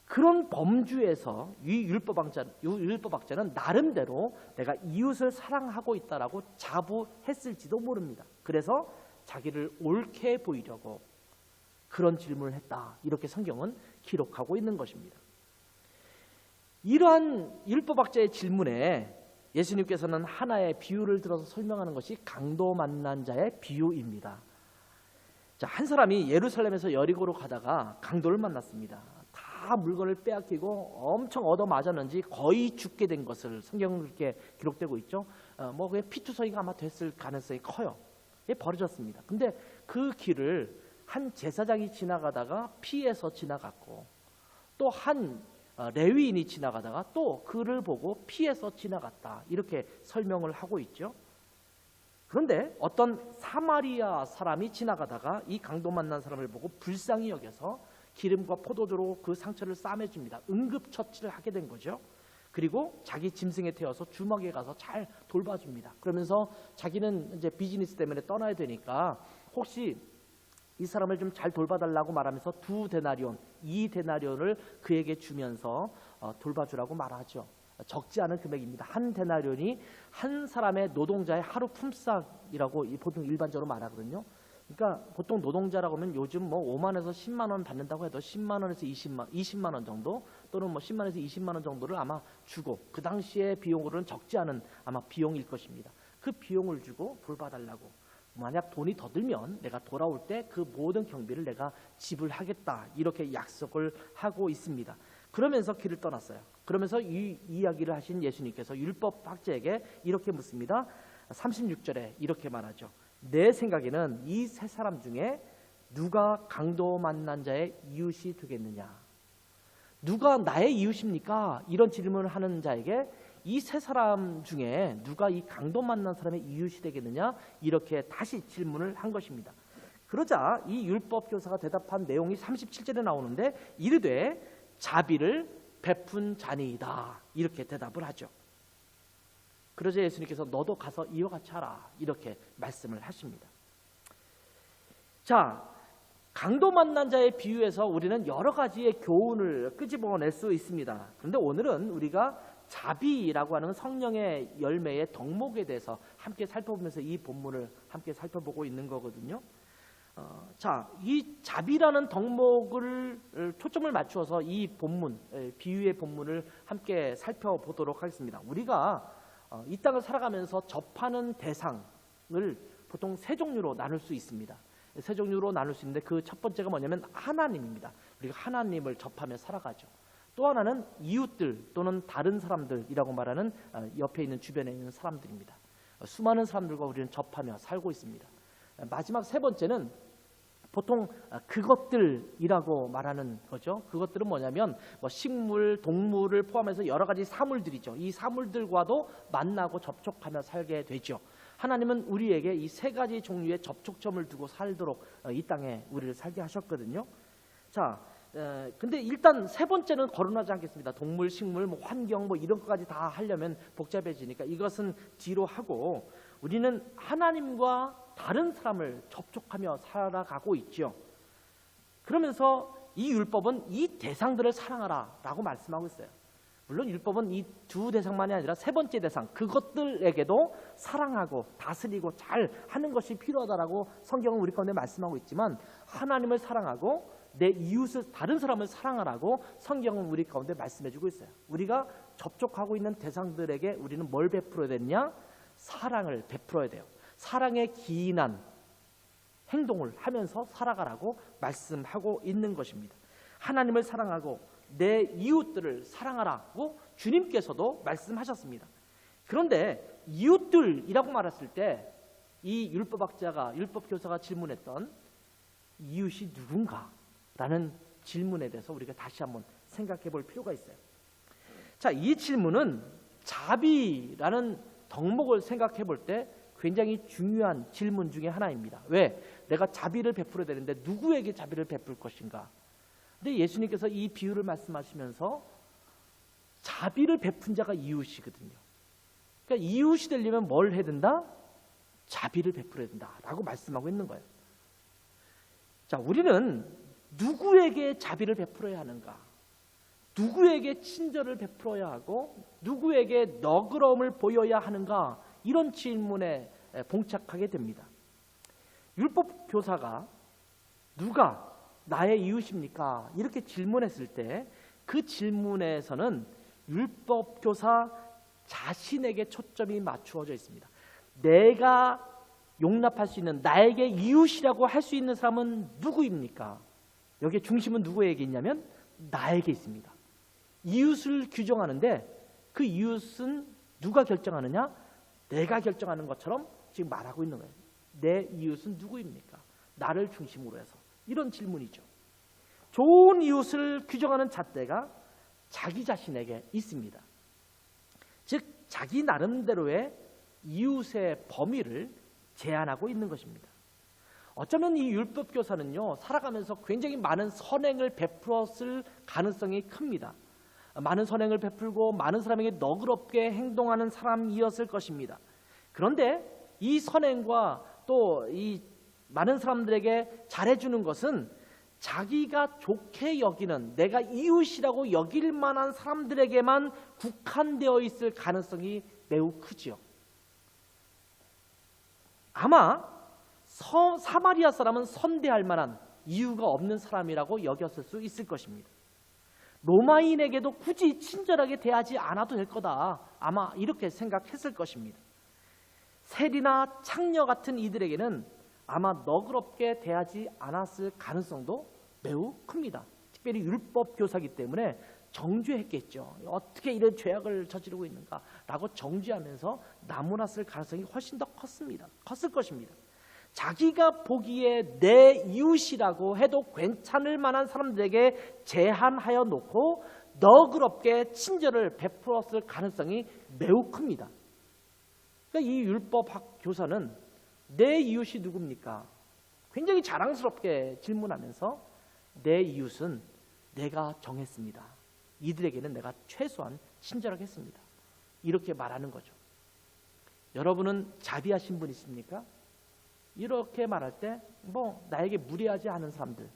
그런 범주에서 이 율법학자는 나름대로 내가 이웃을 사랑하고 있다라고 자부했을지도 모릅니다. 그래서 자기를 옳게 보이려고 그런 질문을 했다. 이렇게 성경은 기록하고 있는 것입니다. 이러한 율법학자의 질문에 예수님께서는 하나의 비유를 들어서 설명하는 것이 강도 만난 자의 비유입니다. 자, 한 사람이 예루살렘에서 여리고로 가다가 강도를 만났습니다. 다 물건을 빼앗기고 엄청 얻어맞았는지 거의 죽게 된 것을 성경은 그렇게 기록되고 있죠. 뭐 그게 피투성이가 아마 됐을 가능성이 커요. 버려졌습니다. 근데 그 길을 한 제사장이 지나가다가 피해서 지나갔고 또 한 레위인이 지나가다가 또 그를 보고 피해서 지나갔다. 이렇게 설명을 하고 있죠. 그런데 어떤 사마리아 사람이 지나가다가 이 강도 만난 사람을 보고 불쌍히 여겨서 기름과 포도주로 그 상처를 싸매줍니다. 응급처치를 하게 된 거죠. 그리고 자기 짐승에 태워서 주막에 가서 잘 돌봐줍니다. 그러면서 자기는 이제 비즈니스 때문에 떠나야 되니까 혹시 이 사람을 좀 잘 돌봐달라고 말하면서 2데나리온을 그에게 주면서 돌봐주라고 말하죠. 적지 않은 금액입니다. 1데나리온이 한 사람의 노동자의 하루 품삯이라고 보통 일반적으로 말하거든요. 그러니까 보통 노동자라고 하면 요즘 뭐 5만에서 10만 원 받는다고 해도 10만 원에서 20만 원 정도 또는 뭐 10만에서 20만 원 정도를 아마 주고 그 당시의 비용으로는 적지 않은 아마 비용일 것입니다. 그 비용을 주고 돌봐달라고. 만약 돈이 더 들면 내가 돌아올 때 그 모든 경비를 내가 지불하겠다. 이렇게 약속을 하고 있습니다. 그러면서 길을 떠났어요. 그러면서 이 이야기를 하신 예수님께서 율법학자에게 이렇게 묻습니다. 36절에 이렇게 말하죠. 내 생각에는 이 세 사람 중에 누가 강도 만난 자의 이웃이 되겠느냐? 누가 나의 이웃입니까? 이런 질문을 하는 자에게 이 세 사람 중에 누가 이 강도 만난 사람의 이웃이 되겠느냐? 이렇게 다시 질문을 한 것입니다. 그러자 이 율법교사가 대답한 내용이 37절에 나오는데 이르되 자비를 베푼 자니이다. 이렇게 대답을 하죠. 그러자 예수님께서 너도 가서 이와 같이 하라. 이렇게 말씀을 하십니다. 자, 강도 만난 자의 비유에서 우리는 여러 가지의 교훈을 끄집어낼 수 있습니다. 그런데 오늘은 우리가 자비라고 하는 성령의 열매의 덕목에 대해서 함께 살펴보면서 이 본문을 함께 살펴보고 있는 거거든요. 자, 이 자비라는 덕목을 초점을 맞추어서 이 본문, 비유의 본문을 함께 살펴보도록 하겠습니다. 우리가 이 땅을 살아가면서 접하는 대상을 보통 세 종류로 나눌 수 있습니다. 세 종류로 나눌 수 있는데 그 첫 번째가 뭐냐면 하나님입니다. 우리가 하나님을 접하며 살아가죠. 또 하나는 이웃들 또는 다른 사람들이라고 말하는 옆에 있는 주변에 있는 사람들입니다. 수많은 사람들과 우리는 접하며 살고 있습니다. 마지막 세 번째는 보통 그것들이라고 말하는 거죠. 그것들은 뭐냐면 뭐 식물, 동물을 포함해서 여러 가지 사물들이죠. 이 사물들과도 만나고 접촉하며 살게 되죠. 하나님은 우리에게 이 세 가지 종류의 접촉점을 두고 살도록 이 땅에 우리를 살게 하셨거든요. 자, 근데 일단 세 번째는 거론하지 않겠습니다. 동물, 식물, 뭐 환경 뭐 이런 것까지 다 하려면 복잡해지니까 이것은 뒤로 하고 우리는 하나님과 다른 사람을 접촉하며 살아가고 있죠. 그러면서 이 율법은 이 대상들을 사랑하라라고 말씀하고 있어요. 물론 율법은 이 두 대상만이 아니라 세 번째 대상 그것들에게도 사랑하고 다스리고 잘 하는 것이 필요하다라고 성경은 우리 가운데 말씀하고 있지만 하나님을 사랑하고 내 이웃을 다른 사람을 사랑하라고 성경은 우리 가운데 말씀해주고 있어요. 우리가 접촉하고 있는 대상들에게 우리는 뭘 베풀어야 되느냐? 사랑을 베풀어야 돼요. 사랑에 기인한 행동을 하면서 살아가라고 말씀하고 있는 것입니다. 하나님을 사랑하고 내 이웃들을 사랑하라고 주님께서도 말씀하셨습니다. 그런데 이웃들이라고 말했을 때 이 율법교사가 질문했던 이웃이 누군가? 라는 질문에 대해서 우리가 다시 한번 생각해 볼 필요가 있어요. 자, 이 질문은 자비라는 덕목을 생각해 볼 때 굉장히 중요한 질문 중에 하나입니다. 왜? 내가 자비를 베풀어야 되는데 누구에게 자비를 베풀 것인가? 근데 예수님께서 이 비유를 말씀하시면서 자비를 베푼 자가 이웃이거든요. 그러니까 이웃이 되려면 뭘 해야 된다? 자비를 베풀어야 된다라고 말씀하고 있는 거예요. 자, 우리는 누구에게 자비를 베풀어야 하는가? 누구에게 친절을 베풀어야 하고 누구에게 너그러움을 보여야 하는가? 이런 질문에 봉착하게 됩니다. 율법 교사가 누가 나의 이웃입니까? 이렇게 질문했을 때 그 질문에서는 율법 교사 자신에게 초점이 맞추어져 있습니다. 내가 용납할 수 있는 나에게 이웃이라고 할 수 있는 사람은 누구입니까? 여기에 중심은 누구에게 있냐면 나에게 있습니다. 이웃을 규정하는데 그 이웃은 누가 결정하느냐? 내가 결정하는 것처럼 지금 말하고 있는 거예요. 내 이웃은 누구입니까? 나를 중심으로 해서. 이런 질문이죠. 좋은 이웃을 규정하는 잣대가 자기 자신에게 있습니다. 즉 자기 나름대로의 이웃의 범위를 제한하고 있는 것입니다. 어쩌면 이 율법 교사는요, 살아가면서 굉장히 많은 선행을 베풀었을 가능성이 큽니다. 많은 선행을 베풀고 많은 사람에게 너그럽게 행동하는 사람이었을 것입니다. 그런데 이 선행과 또 이 많은 사람들에게 잘해주는 것은 자기가 좋게 여기는 내가 이웃이라고 여길 만한 사람들에게만 국한되어 있을 가능성이 매우 크지요. 아마 사마리아 사람은 선대할 만한 이유가 없는 사람이라고 여겼을 수 있을 것입니다. 로마인에게도 굳이 친절하게 대하지 않아도 될 거다. 아마 이렇게 생각했을 것입니다. 세리나 창녀 같은 이들에게는 아마 너그럽게 대하지 않았을 가능성도 매우 큽니다. 특별히 율법 교사이기 때문에 정죄했겠죠. 어떻게 이런 죄악을 저지르고 있는가라고 정죄하면서 나무랐을 가능성이 훨씬 더 컸을 것입니다. 자기가 보기에 내 이웃이라고 해도 괜찮을 만한 사람들에게 제한하여 놓고 너그럽게 친절을 베풀었을 가능성이 매우 큽니다. 그러니까 이 율법학 교사는 내 이웃이 누굽니까? 굉장히 자랑스럽게 질문하면서 내 이웃은 내가 정했습니다. 이들에게는 내가 최소한 친절하겠습니다. 이렇게 말하는 거죠. 여러분은 자비하신 분 있습니까? 이렇게 말할 때 나에게 무례하지 않은 사람들,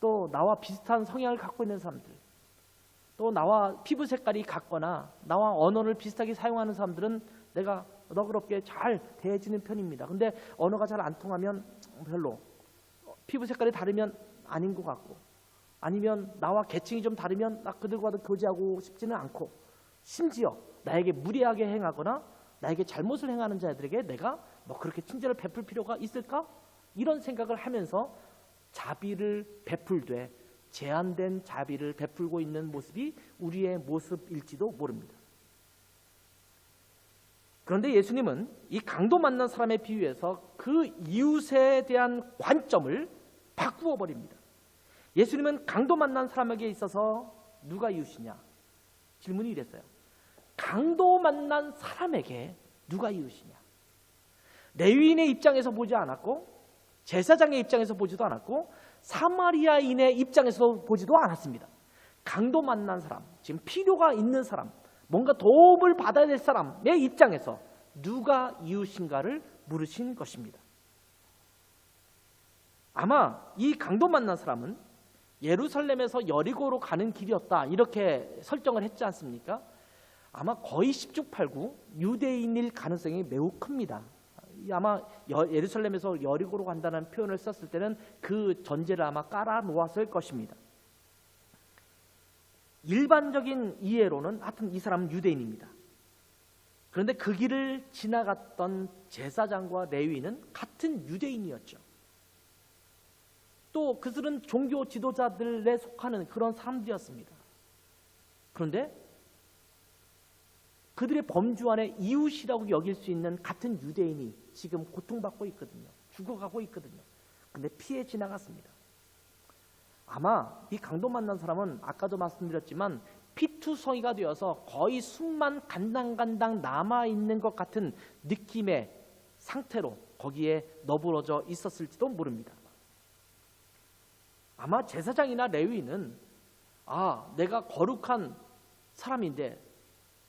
또 나와 비슷한 성향을 갖고 있는 사람들, 또 나와 피부 색깔이 같거나 나와 언어를 비슷하게 사용하는 사람들은 내가 너그럽게 잘 대해지는 편입니다. 근데 언어가 잘 안 통하면 별로, 피부 색깔이 다르면 아닌 것 같고, 아니면 나와 계층이 좀 다르면 나 그들과도 교제하고 싶지는 않고, 심지어 나에게 무례하게 행하거나 나에게 잘못을 행하는 자들에게 내가 그렇게 친절을 베풀 필요가 있을까? 이런 생각을 하면서 자비를 베풀되 제한된 자비를 베풀고 있는 모습이 우리의 모습일지도 모릅니다. 그런데 예수님은 이 강도 만난 사람의 비유에서 그 이웃에 대한 관점을 바꾸어 버립니다. 예수님은 강도 만난 사람에게 있어서 누가 이웃이냐? 질문이 이랬어요. 강도 만난 사람에게 누가 이웃이냐? 레위인의 입장에서 보지 않았고, 제사장의 입장에서 보지도 않았고, 사마리아인의 입장에서 보지도 않았습니다. 강도 만난 사람, 지금 필요가 있는 사람, 뭔가 도움을 받아야 될 사람의 입장에서 누가 이웃인가를 물으신 것입니다. 아마 이 강도 만난 사람은 예루살렘에서 여리고로 가는 길이었다, 이렇게 설정을 했지 않습니까? 아마 거의 10중8구 유대인일 가능성이 매우 큽니다. 아마 예루살렘에서 여리고로 간다는 표현을 썼을 때는 그 전제를 아마 깔아 놓았을 것입니다. 일반적인 이해로는 하여튼 이 사람은 유대인입니다. 그런데 그 길을 지나갔던 제사장과 레위인은 같은 유대인이었죠. 또 그들은 종교 지도자들에 속하는 그런 사람들이었습니다. 그런데 그들의 범주 안에 이웃이라고 여길 수 있는 같은 유대인이 지금 고통받고 있거든요. 죽어가고 있거든요. 근데 피해 지나갔습니다. 아마 이 강도 만난 사람은 아까도 말씀드렸지만 피투성이가 되어서 거의 숨만 간당간당 남아있는 것 같은 느낌의 상태로 거기에 너부러져 있었을지도 모릅니다. 아마 제사장이나 레위인은 내가 거룩한 사람인데,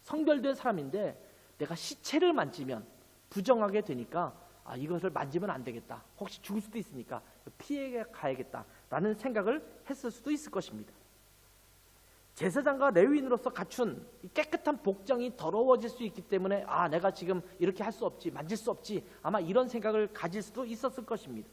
성별된 사람인데 내가 시체를 만지면 부정하게 되니까 이것을 만지면 안 되겠다, 혹시 죽을 수도 있으니까 피해 가야겠다라는 생각을 했을 수도 있을 것입니다. 제사장과 레위인으로서 갖춘 깨끗한 복장이 더러워질 수 있기 때문에 내가 지금 이렇게 할 수 없지, 만질 수 없지, 아마 이런 생각을 가질 수도 있었을 것입니다.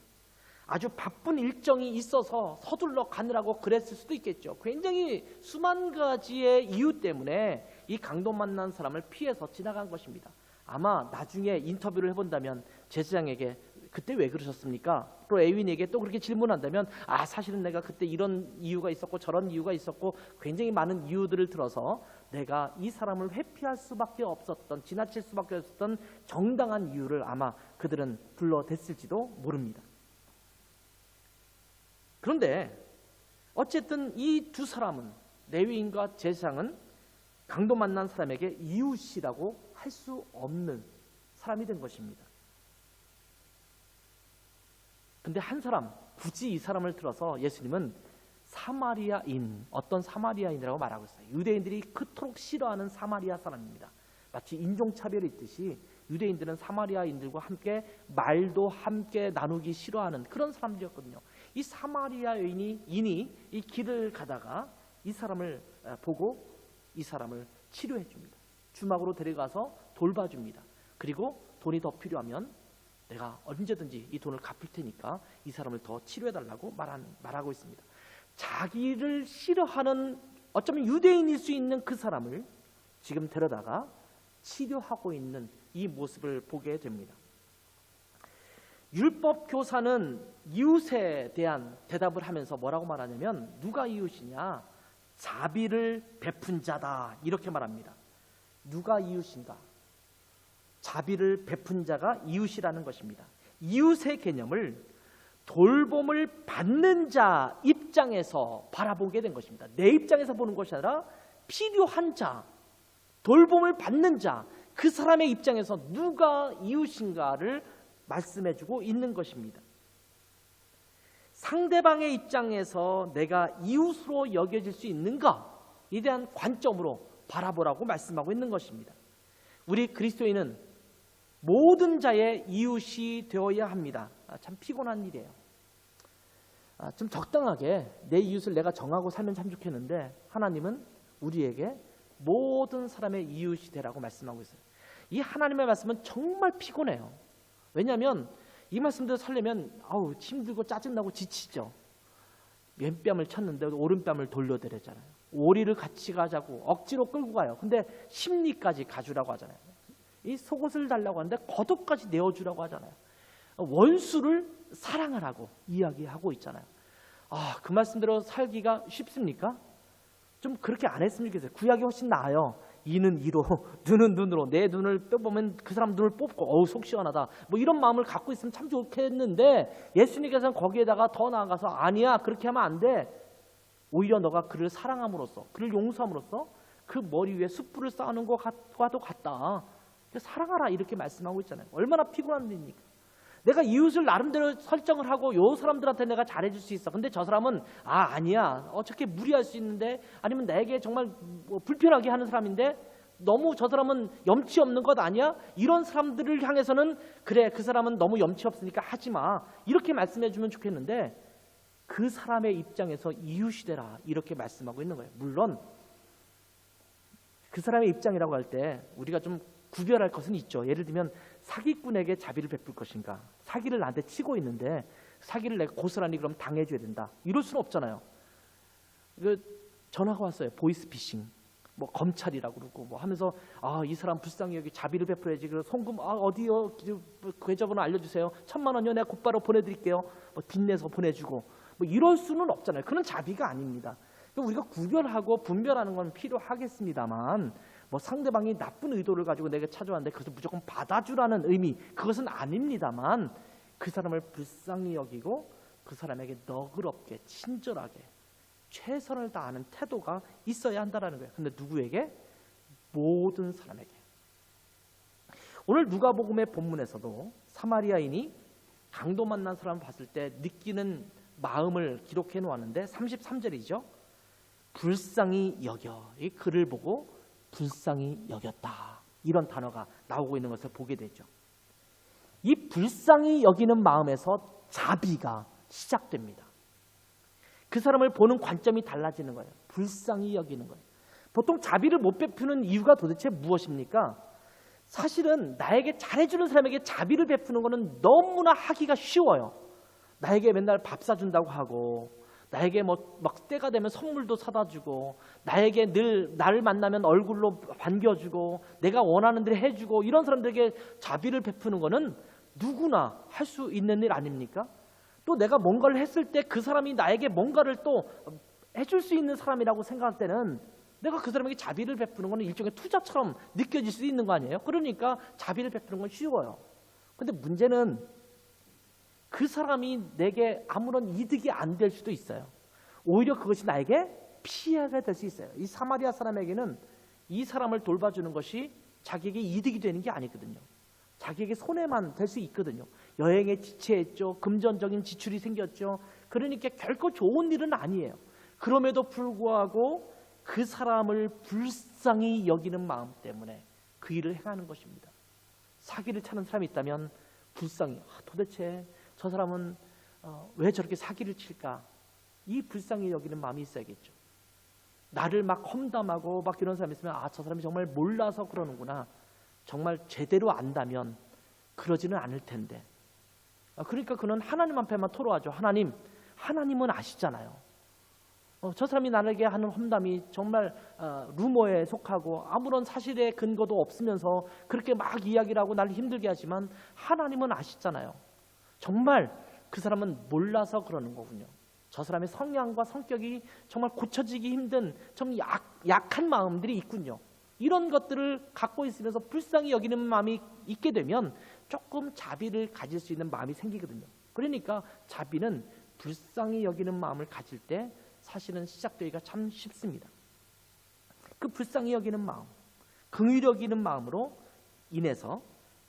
아주 바쁜 일정이 있어서 서둘러 가느라고 그랬을 수도 있겠죠. 굉장히 수만 가지의 이유 때문에 이 강도 만난 사람을 피해서 지나간 것입니다. 아마 나중에 인터뷰를 해본다면 제사장에게 그때 왜 그러셨습니까? 또 레위인에게 또 그렇게 질문한다면 사실은 내가 그때 이런 이유가 있었고 저런 이유가 있었고 굉장히 많은 이유들을 들어서 내가 이 사람을 회피할 수밖에 없었던, 지나칠 수밖에 없었던 정당한 이유를 아마 그들은 불러댔을지도 모릅니다. 그런데 어쨌든 이 두 사람은, 레위인과 제사장은 강도 만난 사람에게 이웃이라고 할 수 없는 사람이 된 것입니다. 근데 한 사람, 굳이 이 사람을 들어서 예수님은 사마리아인, 어떤 사마리아인이라고 말하고 있어요. 유대인들이 그토록 싫어하는 사마리아 사람입니다. 마치 인종차별이 있듯이 유대인들은 사마리아인들과 함께 말도 함께 나누기 싫어하는 그런 사람들이었거든요. 이 사마리아인이 이 길을 가다가 이 사람을 보고 이 사람을 치료해 줍니다. 주막으로 데려가서 돌봐줍니다. 그리고 돈이 더 필요하면 내가 언제든지 이 돈을 갚을 테니까 이 사람을 더 치료해달라고 말하고 있습니다. 자기를 싫어하는, 어쩌면 유대인일 수 있는 그 사람을 지금 데려다가 치료하고 있는 이 모습을 보게 됩니다. 율법 교사는 이웃에 대한 대답을 하면서 뭐라고 말하냐면, 누가 이웃이냐? 자비를 베푼 자다, 이렇게 말합니다. 누가 이웃인가? 자비를 베푼 자가 이웃이라는 것입니다. 이웃의 개념을 돌봄을 받는 자 입장에서 바라보게 된 것입니다. 내 입장에서 보는 것이 아니라 필요한 자, 돌봄을 받는 자, 그 사람의 입장에서 누가 이웃인가를 말씀해주고 있는 것입니다. 상대방의 입장에서 내가 이웃으로 여겨질 수 있는가에 대한 관점으로 바라보라고 말씀하고 있는 것입니다. 우리 그리스도인은 모든 자의 이웃이 되어야 합니다. 참 피곤한 일이에요. 좀 적당하게 내 이웃을 내가 정하고 살면 참 좋겠는데, 하나님은 우리에게 모든 사람의 이웃이 되라고 말씀하고 있어요. 이 하나님의 말씀은 정말 피곤해요. 왜냐하면 이 말씀대로 살려면 힘들고 짜증나고 지치죠. 왼뺨을 쳤는데 오른뺨을 돌려드렸잖아요. 오리를 같이 가자고 억지로 끌고 가요. 근데 심리까지 가주라고 하잖아요. 이 속옷을 달라고 하는데 겉옷까지 내어주라고 하잖아요. 원수를 사랑하라고 이야기하고 있잖아요. 그 말씀대로 살기가 쉽습니까? 좀 그렇게 안 했으면 좋겠어요. 구약이 훨씬 나아요. 이는 이로, 눈은 눈으로, 내 눈을 빼보면 그 사람 눈을 뽑고 속 시원하다, 뭐 이런 마음을 갖고 있으면 참 좋겠는데, 예수님께서는 거기에다가 더 나아가서 아니야, 그렇게 하면 안 돼. 오히려 너가 그를 사랑함으로써, 그를 용서함으로써 그 머리 위에 숯불을 쌓는 것과도 같다. 사랑하라, 이렇게 말씀하고 있잖아요. 얼마나 피곤한 일입니까? 내가 이웃을 나름대로 설정을 하고 요 사람들한테 내가 잘해줄 수 있어. 근데 저 사람은 아니야, 어떻게 무리할 수 있는데, 아니면 나에게 정말 불편하게 하는 사람인데, 너무 저 사람은 염치 없는 것 아니야? 이런 사람들을 향해서는 그래, 그 사람은 너무 염치 없으니까 하지마, 이렇게 말씀해 주면 좋겠는데, 그 사람의 입장에서 이웃이 되라, 이렇게 말씀하고 있는 거예요. 물론 그 사람의 입장이라고 할 때 우리가 좀 구별할 것은 있죠. 예를 들면 사기꾼에게 자비를 베풀 것인가, 사기를 나한테 치고 있는데 사기를 내가 고스란히 그럼 당해줘야 된다, 이럴 수는 없잖아요. 전화가 왔어요. 보이스피싱, 뭐 검찰이라고 그러고 뭐 하면서 이 사람 불쌍히 여기 자비를 베풀어야지. 그래서 송금 어디요, 계좌번호 알려주세요. 1,000만 원이요, 내가 곧바로 보내드릴게요. 뭐 빚내서 보내주고 뭐 이럴 수는 없잖아요. 그런 자비가 아닙니다. 우리가 구별하고 분별하는 건 필요하겠습니다만, 뭐 상대방이 나쁜 의도를 가지고 내게 찾아왔는데 그것을 무조건 받아주라는 의미, 그것은 아닙니다만, 그 사람을 불쌍히 여기고 그 사람에게 너그럽게 친절하게 최선을 다하는 태도가 있어야 한다는 거예요. 근데 누구에게? 모든 사람에게. 오늘 누가복음의 본문에서도 사마리아인이 강도 만난 사람을 봤을 때 느끼는 마음을 기록해 놓았는데 33절이죠. 불쌍히 여겨. 이 글을 보고 불쌍히 여겼다. 이런 단어가 나오고 있는 것을 보게 되죠. 이 불쌍히 여기는 마음에서 자비가 시작됩니다. 그 사람을 보는 관점이 달라지는 거예요. 불쌍히 여기는 거예요. 보통 자비를 못 베푸는 이유가 도대체 무엇입니까? 사실은 나에게 잘해주는 사람에게 자비를 베푸는 것은 너무나 하기가 쉬워요. 나에게 맨날 밥 사준다고 하고, 나에게 막 때가 되면 선물도 사다 주고, 나에게 늘 나를 만나면 얼굴로 반겨주고, 내가 원하는 대로 해주고, 이런 사람들에게 자비를 베푸는 것은 누구나 할 수 있는 일 아닙니까? 또 내가 뭔가를 했을 때 그 사람이 나에게 뭔가를 또 해줄 수 있는 사람이라고 생각할 때는 내가 그 사람에게 자비를 베푸는 것은 일종의 투자처럼 느껴질 수 있는 거 아니에요? 그러니까 자비를 베푸는 건 쉬워요. 근데 문제는 그 사람이 내게 아무런 이득이 안 될 수도 있어요. 오히려 그것이 나에게 피해가 될 수 있어요. 이 사마리아 사람에게는 이 사람을 돌봐주는 것이 자기에게 이득이 되는 게 아니거든요. 자기에게 손해만 될 수 있거든요. 여행에 지체했죠. 금전적인 지출이 생겼죠. 그러니까 결코 좋은 일은 아니에요. 그럼에도 불구하고 그 사람을 불쌍히 여기는 마음 때문에 그 일을 행하는 것입니다. 사기를 차는 사람이 있다면 불쌍히, 도대체 저 사람은 왜 저렇게 사기를 칠까? 이 불쌍히 여기는 마음이 있어야겠죠. 나를 막 험담하고 막 이런 사람이 있으면 저 사람이 정말 몰라서 그러는구나. 정말 제대로 안다면 그러지는 않을 텐데. 그러니까 그는 하나님 앞에만 토로하죠. 하나님은 아시잖아요. 저 사람이 나에게 하는 험담이 정말 루머에 속하고 아무런 사실의 근거도 없으면서 그렇게 막 이야기를 하고 나를 힘들게 하지만 하나님은 아시잖아요. 정말 그 사람은 몰라서 그러는 거군요. 저 사람의 성향과 성격이 정말 고쳐지기 힘든 좀 약한 마음들이 있군요. 이런 것들을 갖고 있으면서 불쌍히 여기는 마음이 있게 되면 조금 자비를 가질 수 있는 마음이 생기거든요. 그러니까 자비는 불쌍히 여기는 마음을 가질 때 사실은 시작되기가 참 쉽습니다. 그 불쌍히 여기는 마음, 긍휼히 여기는 마음으로 인해서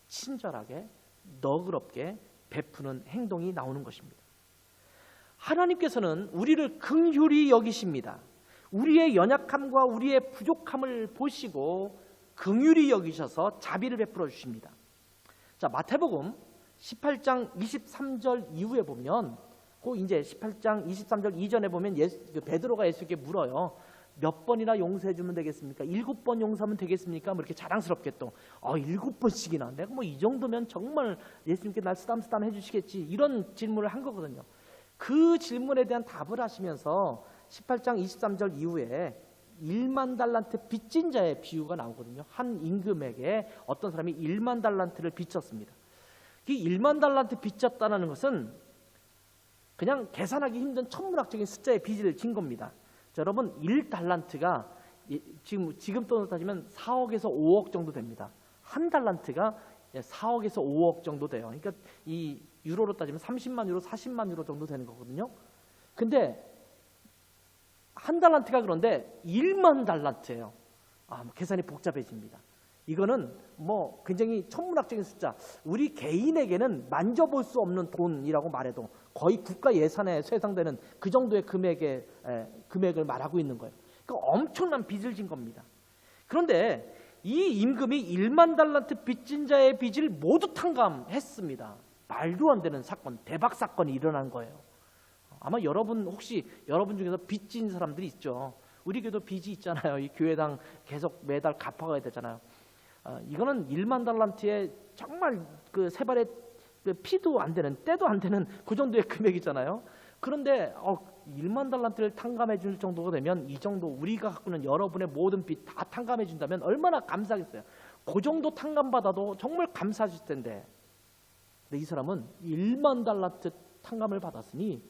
친절하게 너그럽게 베푸는 행동이 나오는 것입니다. 하나님께서는 우리를 긍휼히 여기십니다. 우리의 연약함과 우리의 부족함을 보시고 긍휼히 여기셔서 자비를 베풀어 주십니다. 자, 마태복음 18장 23절 이후에 보면 이제 18장 23절 이전에 보면 베드로가 예수께 물어요. 몇 번이나 용서해 주면 되겠습니까? 7번 용서하면 되겠습니까? 뭐 이렇게 자랑스럽게 또 7번씩이나 내가 이 정도면 정말 예수님께 날 쓰담쓰담 해주시겠지, 이런 질문을 한 거거든요. 그 질문에 대한 답을 하시면서 18장 23절 이후에 1만 달란트 빚진 자의 비유가 나오거든요. 한 임금에게 어떤 사람이 1만 달란트를 빚졌습니다. 이 1만 달란트 빚졌다는 것은 그냥 계산하기 힘든 천문학적인 숫자의 빚을 진 겁니다. 자, 여러분 1달란트가 지금 돈으로 따지면 4억에서 5억 정도 됩니다. 한 달란트가 4억에서 5억 정도 돼요. 그러니까 이 유로로 따지면 30만 유로, 40만 유로 정도 되는 거거든요. 근데 한 달란트가 그런데 1만 달란트예요. 계산이 복잡해집니다. 이거는 굉장히 천문학적인 숫자, 우리 개인에게는 만져볼 수 없는 돈이라고 말해도 거의 국가 예산에 해당되는 그 정도의 금액을 말하고 있는 거예요. 그러니까 엄청난 빚을 진 겁니다. 그런데 이 임금이 1만 달란트 빚진 자의 빚을 모두 탕감했습니다. 말도 안 되는 사건, 대박 사건이 일어난 거예요. 아마 여러분 중에서 빚진 사람들이 있죠. 우리 교회도 빚이 있잖아요. 이 교회당 계속 매달 갚아가야 되잖아요. 이거는 1만 달란트에 정말 그 세 발의 피도 안 되는, 때도 안 되는 그 정도의 금액이잖아요. 그런데 1만 달란트를 탕감해 줄 정도가 되면 이 정도 우리가 갖고 있는 여러분의 모든 빚 다 탕감해 준다면 얼마나 감사하겠어요. 그 정도 탕감받아도 정말 감사하실 텐데, 근데 이 사람은 1만 달란트 탕감을 받았으니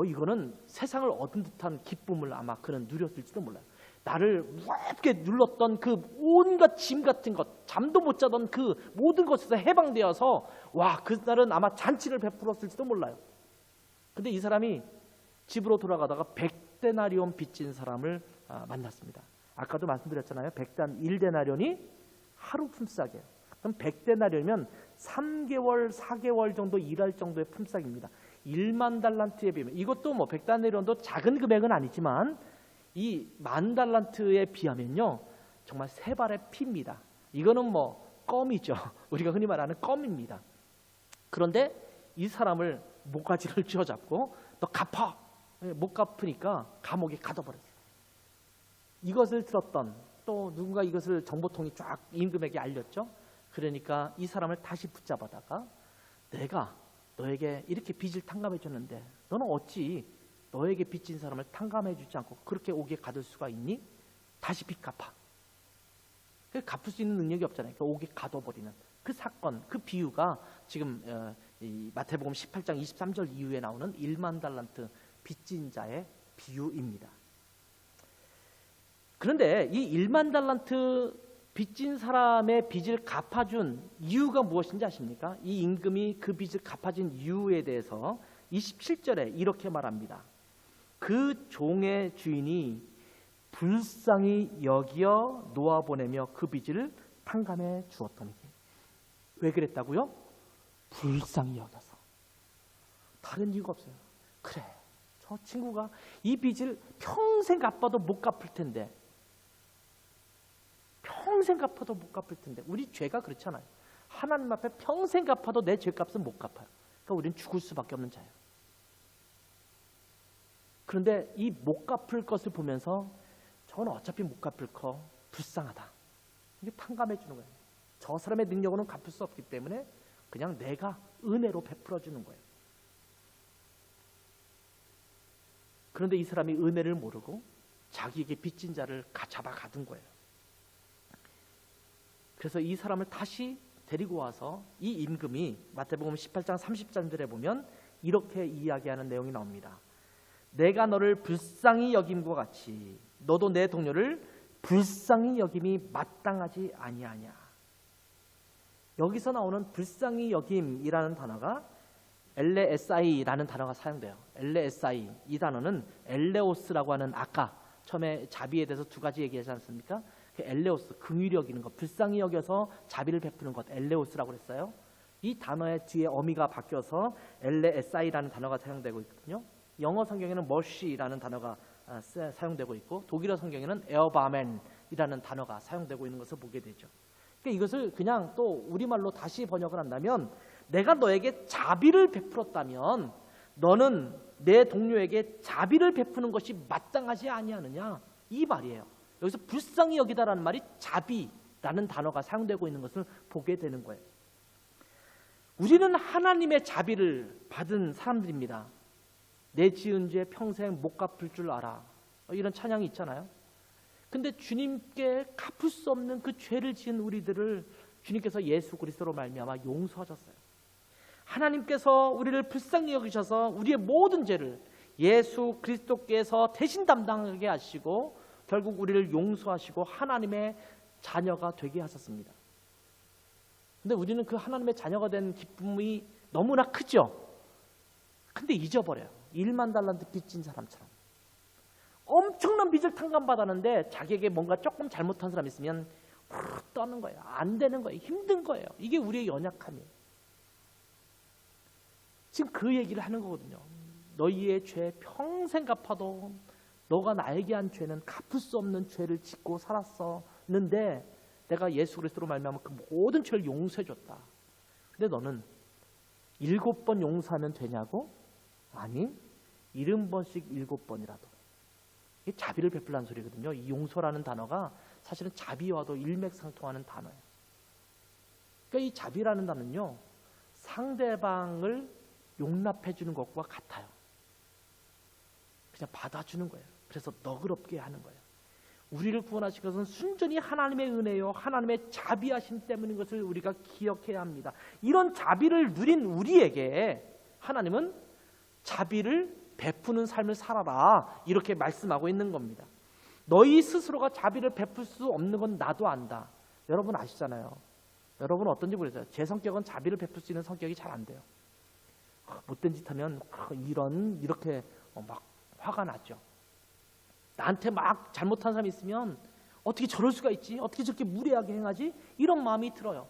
이거는 세상을 얻은 듯한 기쁨을 아마 그는 누렸을지도 몰라요. 나를 무겁게 눌렀던 그 온갖 짐 같은 것, 잠도 못 자던 그 모든 것에서 해방되어서 그날은 아마 잔치를 베풀었을지도 몰라요. 근데 이 사람이 집으로 돌아가다가 100데나리온 빚진 사람을 만났습니다. 아까도 말씀드렸잖아요. 1데나리온이 하루 품삯이에요. 그럼 100데나리온이면 3개월, 4개월 정도 일할 정도의 품삯입니다. 1만 달란트에 비하면, 이것도 뭐 100데나리온도 작은 금액은 아니지만 이 10,000달란트에 비하면요 정말 세 발의 피입니다. 이거는 뭐 껌이죠. 우리가 흔히 말하는 껌입니다. 그런데 이 사람을 목가지를 쥐어잡고 너 갚아! 못 갚으니까 감옥에 가둬버렸어요. 이것을 들었던 또 누군가 이것을 정보통이 쫙 임금에게 알렸죠. 그러니까 이 사람을 다시 붙잡아다가 내가 너에게 이렇게 빚을 탕감해 줬는데 너는 어찌 너에게 빚진 사람을 탕감해 주지 않고 그렇게 옥에 가둘 수가 있니? 다시 빚 갚아. 갚을 수 있는 능력이 없잖아요. 그러니까 옥에 가둬버리는 그 사건, 그 비유가 지금 이 마태복음 18장 23절 이후에 나오는 1만 달란트 빚진 자의 비유입니다. 그런데 이 1만 달란트 빚진 사람의 빚을 갚아준 이유가 무엇인지 아십니까? 이 임금이 그 빚을 갚아준 이유에 대해서 27절에 이렇게 말합니다. 그 종의 주인이 불쌍히 여기어 놓아보내며 그 빚을 탕감해 주었더니. 왜 그랬다고요? 불쌍히 여겨서. 다른 이유가 없어요. 그래, 저 친구가 이 빚을 평생 갚아도 못 갚을 텐데, 평생 갚아도 못 갚을 텐데, 우리 죄가 그렇잖아요. 하나님 앞에 평생 갚아도 내 죄값은 못 갚아요. 그러니까 우리는 죽을 수밖에 없는 자예요. 그런데 이 못 갚을 것을 보면서 저는 어차피 못 갚을 거 불쌍하다. 이게 탕감해 주는 거예요. 저 사람의 능력으로는 갚을 수 없기 때문에 그냥 내가 은혜로 베풀어 주는 거예요. 그런데 이 사람이 은혜를 모르고 자기에게 빚진 자를 잡아 가둔 거예요. 그래서 이 사람을 다시 데리고 와서 이 임금이 마태복음 18장 30절에 보면 이렇게 이야기하는 내용이 나옵니다. 내가 너를 불쌍히 여김과 같이 너도 내 동료를 불쌍히 여김이 마땅하지 아니하냐. 여기서 나오는 불쌍히 여김이라는 단어가 엘레에사이라는 단어가 사용돼요. 엘레에사이, 이 단어는 엘레오스라고 하는, 아까 처음에 자비에 대해서 두 가지 얘기하지 않습니까? 그 엘레오스, 긍휼히 여기는 것, 불쌍히 여겨서 자비를 베푸는 것, 엘레오스라고 그랬어요. 이 단어의 뒤에 어미가 바뀌어서 엘레에사이라는 단어가 사용되고 있거든요. 영어 성경에는 mercy라는 단어가 사용되고 있고 독일어 성경에는 에어바멘이라는 단어가 사용되고 있는 것을 보게 되죠. 그러니까 이것을 그냥 또 우리말로 다시 번역을 한다면, 내가 너에게 자비를 베풀었다면 너는 내 동료에게 자비를 베푸는 것이 마땅하지 아니하느냐, 이 말이에요. 여기서 불쌍히 여기다라는 말이 자비라는 단어가 사용되고 있는 것을 보게 되는 거예요. 우리는 하나님의 자비를 받은 사람들입니다. 내 지은 죄 평생 못 갚을 줄 알아, 이런 찬양이 있잖아요. 근데 주님께 갚을 수 없는 그 죄를 지은 우리들을 주님께서 예수 그리스도로 말미암아 용서하셨어요. 하나님께서 우리를 불쌍히 여기셔서 우리의 모든 죄를 예수 그리스도께서 대신 담당하게 하시고 결국 우리를 용서하시고 하나님의 자녀가 되게 하셨습니다. 근데 우리는 그 하나님의 자녀가 된 기쁨이 너무나 크죠. 근데 잊어버려요. 1만 달란트 빚진 사람처럼 엄청난 빚을 탕감받았는데 자기에게 뭔가 조금 잘못한 사람 있으면 후루룩 떠는 거예요. 안 되는 거예요. 힘든 거예요. 이게 우리의 연약함이에요. 지금 그 얘기를 하는 거거든요. 너희의 죄 평생 갚아도 너가 나에게 한 죄는 갚을 수 없는 죄를 짓고 살았었는데 내가 예수 그리스도로 말미암아 그 모든 죄를 용서해 줬다. 근데 너는 7번 용서하면 되냐고? 아니, 70번씩 7번이라도. 이게 자비를 베풀라는 소리거든요. 이 용서라는 단어가 사실은 자비와도 일맥상통하는 단어예요. 그러니까 이 자비라는 단어는요, 상대방을 용납해 주는 것과 같아요. 그냥 받아주는 거예요. 그래서 너그럽게 하는 거예요. 우리를 구원하신 것은 순전히 하나님의 은혜요, 하나님의 자비하심 때문인 것을 우리가 기억해야 합니다. 이런 자비를 누린 우리에게 하나님은 자비를 베푸는 삶을 살아라, 이렇게 말씀하고 있는 겁니다. 너희 스스로가 자비를 베풀 수 없는 건 나도 안다. 여러분 아시잖아요. 여러분 어떤지 모르겠어요. 제 성격은 자비를 베풀 수 있는 성격이 잘 안 돼요. 못된 짓 하면 이렇게 막 화가 나죠. 나한테 막 잘못한 사람이 있으면 어떻게 저럴 수가 있지? 어떻게 저렇게 무례하게 행하지? 이런 마음이 들어요.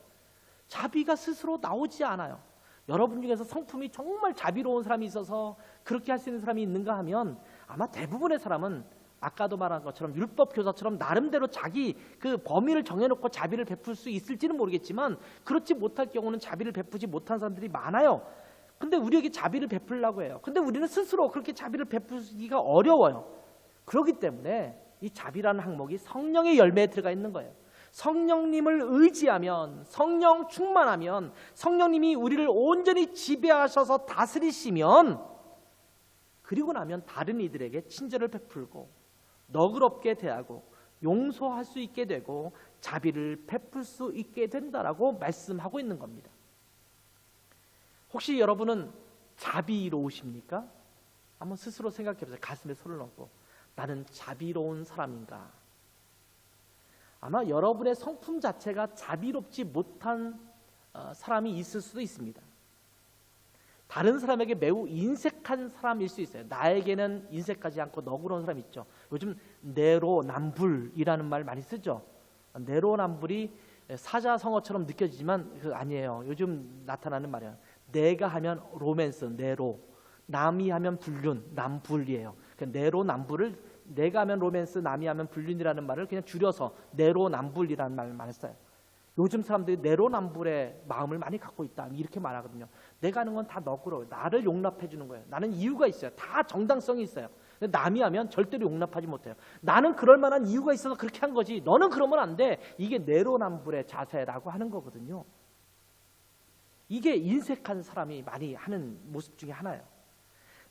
자비가 스스로 나오지 않아요. 여러분 중에서 성품이 정말 자비로운 사람이 있어서 그렇게 할 수 있는 사람이 있는가 하면 아마 대부분의 사람은 아까도 말한 것처럼 율법 교사처럼 나름대로 자기 그 범위를 정해놓고 자비를 베풀 수 있을지는 모르겠지만 그렇지 못할 경우는 자비를 베푸지 못한 사람들이 많아요. 근데 우리에게 자비를 베풀려고 해요. 근데 우리는 스스로 그렇게 자비를 베풀기가 어려워요. 그렇기 때문에 이 자비라는 항목이 성령의 열매에 들어가 있는 거예요. 성령님을 의지하면, 성령 충만하면, 성령님이 우리를 온전히 지배하셔서 다스리시면, 그리고 나면 다른 이들에게 친절을 베풀고 너그럽게 대하고 용서할 수 있게 되고 자비를 베풀 수 있게 된다라고 말씀하고 있는 겁니다. 혹시 여러분은 자비로우십니까? 한번 스스로 생각해 보세요. 가슴에 손을 얹고 나는 자비로운 사람인가? 아마 여러분의 성품 자체가 자비롭지 못한 사람이 있을 수도 있습니다. 다른 사람에게 매우 인색한 사람일 수 있어요. 나에게는 인색하지 않고 너그러운 사람 있죠. 요즘 내로남불이라는 말 많이 쓰죠. 내로남불이 사자성어처럼 느껴지지만 그 아니에요. 요즘 나타나는 말이에요. 내가 하면 로맨스, 내로, 남이 하면 불륜, 남불이에요. 내로남불을 내가 하면 로맨스, 남이 하면 불륜이라는 말을 그냥 줄여서 내로남불이라는 말을 써요. 요즘 사람들이 내로남불의 마음을 많이 갖고 있다 이렇게 말하거든요. 내가 하는 건 다 너그러워요. 나를 용납해 주는 거예요. 나는 이유가 있어요. 다 정당성이 있어요. 근데 남이 하면 절대로 용납하지 못해요. 나는 그럴 만한 이유가 있어서 그렇게 한 거지 너는 그러면 안 돼. 이게 내로남불의 자세라고 하는 거거든요. 이게 인색한 사람이 많이 하는 모습 중에 하나예요.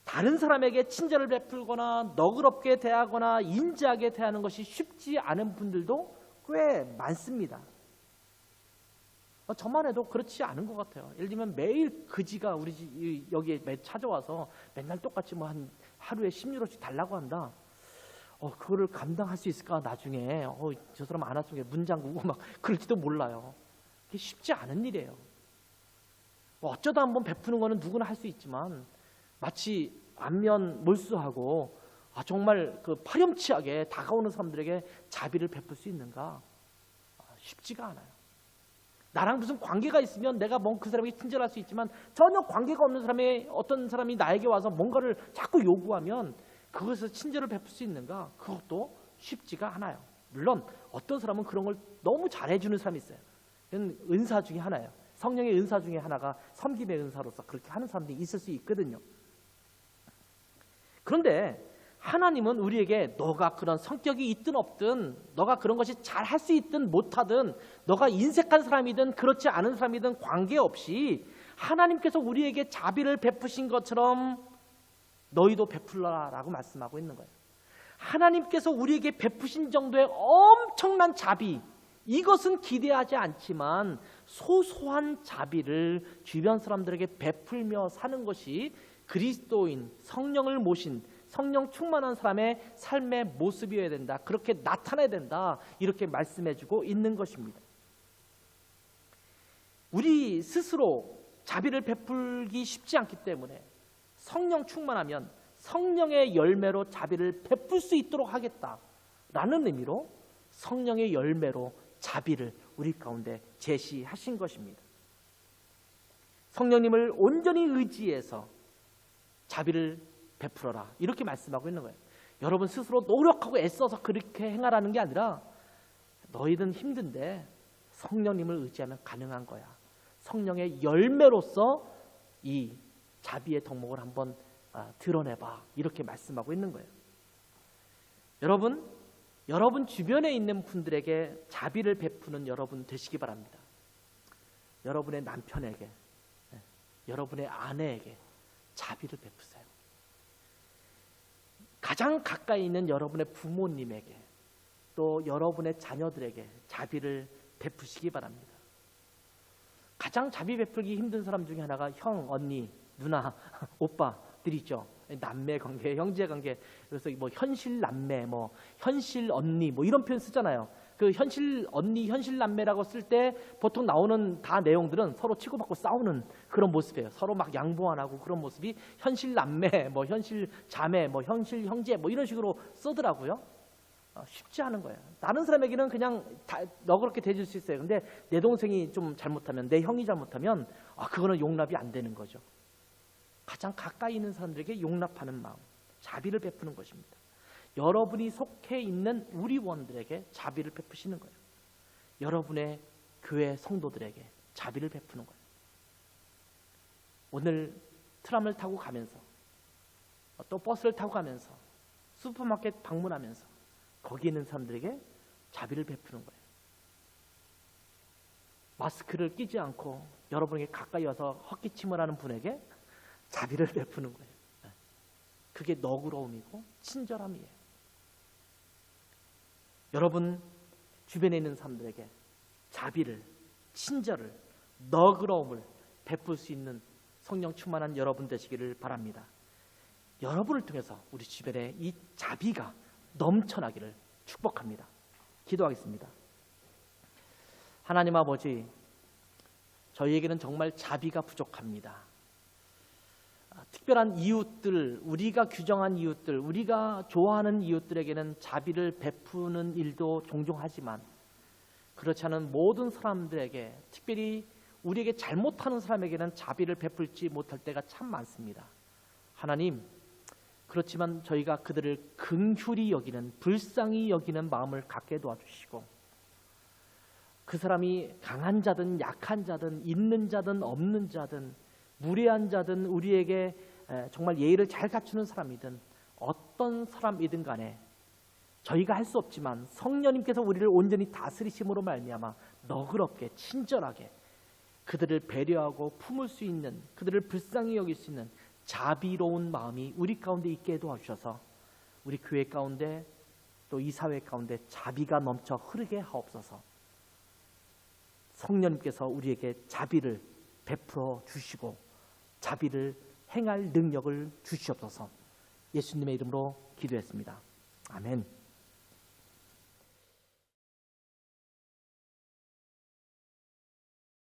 다른 사람에게 친절을 베풀거나 너그럽게 대하거나 인자하게 대하는 것이 쉽지 않은 분들도 꽤 많습니다. 저만 해도 그렇지 않은 것 같아요. 예를 들면 매일 그지가 우리 집 여기에 찾아와서 맨날 똑같이 뭐 한 하루에 10유로씩 달라고 한다. 그거를 감당할 수 있을까 나중에 저 사람 안 왔으면 문 잠그고 막 그럴지도 몰라요. 그게 쉽지 않은 일이에요. 어쩌다 한번 베푸는 거는 누구나 할 수 있지만 마치 안면 몰수하고 정말 그 파렴치하게 다가오는 사람들에게 자비를 베풀 수 있는가? 쉽지가 않아요. 나랑 무슨 관계가 있으면 내가 그 사람에게 친절할 수 있지만 전혀 관계가 없는 사람의 어떤 사람이 나에게 와서 뭔가를 자꾸 요구하면 그것에서 친절을 베풀 수 있는가? 그것도 쉽지가 않아요. 물론 어떤 사람은 그런 걸 너무 잘해주는 사람이 있어요. 이건 은사 중에 하나예요. 성령의 은사 중에 하나가 섬김의 은사로서 그렇게 하는 사람들이 있을 수 있거든요. 그런데 하나님은 우리에게 너가 그런 성격이 있든 없든 너가 그런 것이 잘 할 수 있든 못하든 너가 인색한 사람이든 그렇지 않은 사람이든 관계없이 하나님께서 우리에게 자비를 베푸신 것처럼 너희도 베풀라라고 말씀하고 있는 거예요. 하나님께서 우리에게 베푸신 정도의 엄청난 자비, 이것은 기대하지 않지만 소소한 자비를 주변 사람들에게 베풀며 사는 것이 그리스도인, 성령을 모신 성령 충만한 사람의 삶의 모습이어야 된다. 그렇게 나타나야 된다. 이렇게 말씀해주고 있는 것입니다. 우리 스스로 자비를 베풀기 쉽지 않기 때문에 성령 충만하면 성령의 열매로 자비를 베풀 수 있도록 하겠다라는 의미로 성령의 열매로 자비를 우리 가운데 제시하신 것입니다. 성령님을 온전히 의지해서 자비를 베풀어라 이렇게 말씀하고 있는 거예요. 여러분 스스로 노력하고 애써서 그렇게 행하라는 게 아니라 너희는 힘든데 성령님을 의지하면 가능한 거야. 성령의 열매로서 이 자비의 덕목을 한번 드러내봐 이렇게 말씀하고 있는 거예요. 여러분 주변에 있는 분들에게 자비를 베푸는 여러분 되시기 바랍니다. 여러분의 남편에게, 여러분의 아내에게 자비를 베푸세요. 가장 가까이 있는 여러분의 부모님에게 또 여러분의 자녀들에게 자비를 베푸시기 바랍니다. 가장 자비 베풀기 힘든 사람 중에 하나가 형, 언니, 누나, 오빠들이 있죠. 남매 관계, 형제 관계. 그래서 뭐 현실 남매, 뭐 현실 언니, 뭐 이런 표현 쓰잖아요. 그 현실 언니, 현실 남매라고 쓸 때 보통 나오는 다 내용들은 서로 치고받고 싸우는 그런 모습이에요. 서로 막 양보 안 하고 그런 모습이 현실 남매, 뭐 현실 자매, 뭐 현실 형제, 뭐 이런 식으로 쓰더라고요. 쉽지 않은 거예요. 다른 사람에게는 그냥 다 너그럽게 대줄 수 있어요. 근데 내 동생이 좀 잘못하면, 내 형이 잘못하면 그거는 용납이 안 되는 거죠. 가장 가까이 있는 사람들에게 용납하는 마음, 자비를 베푸는 것입니다. 여러분이 속해 있는 우리 원들에게 자비를 베푸시는 거예요. 여러분의 교회 성도들에게 자비를 베푸는 거예요. 오늘 트람을 타고 가면서, 또 버스를 타고 가면서, 슈퍼마켓 방문하면서 거기 있는 사람들에게 자비를 베푸는 거예요. 마스크를 끼지 않고 여러분에게 가까이 와서 헛기침을 하는 분에게 자비를 베푸는 거예요. 그게 너그러움이고 친절함이에요. 여러분 주변에 있는 사람들에게 자비를, 친절을, 너그러움을 베풀 수 있는 성령 충만한 여러분 되시기를 바랍니다. 여러분을 통해서 우리 주변에 이 자비가 넘쳐나기를 축복합니다. 기도하겠습니다. 하나님 아버지, 저희에게는 정말 자비가 부족합니다. 특별한 이웃들, 우리가 규정한 이웃들, 우리가 좋아하는 이웃들에게는 자비를 베푸는 일도 종종 하지만 그렇지 않은 모든 사람들에게, 특별히 우리에게 잘못하는 사람에게는 자비를 베풀지 못할 때가 참 많습니다. 하나님, 그렇지만 저희가 그들을 긍휼히 여기는, 불쌍히 여기는 마음을 갖게 도와주시고, 그 사람이 강한 자든 약한 자든 있는 자든 없는 자든 무례한 자든 우리에게 정말 예의를 잘 갖추는 사람이든 어떤 사람이든 간에 저희가 할 수 없지만 성령님께서 우리를 온전히 다스리심으로 말미암아 너그럽게 친절하게 그들을 배려하고 품을 수 있는, 그들을 불쌍히 여길 수 있는 자비로운 마음이 우리 가운데 있게 도와주셔서 우리 교회 가운데 또 이 사회 가운데 자비가 넘쳐 흐르게 하옵소서. 성령님께서 우리에게 자비를 베풀어 주시고 자비를 행할 능력을 주시옵소서. 예수님의 이름으로 기도했습니다. 아멘.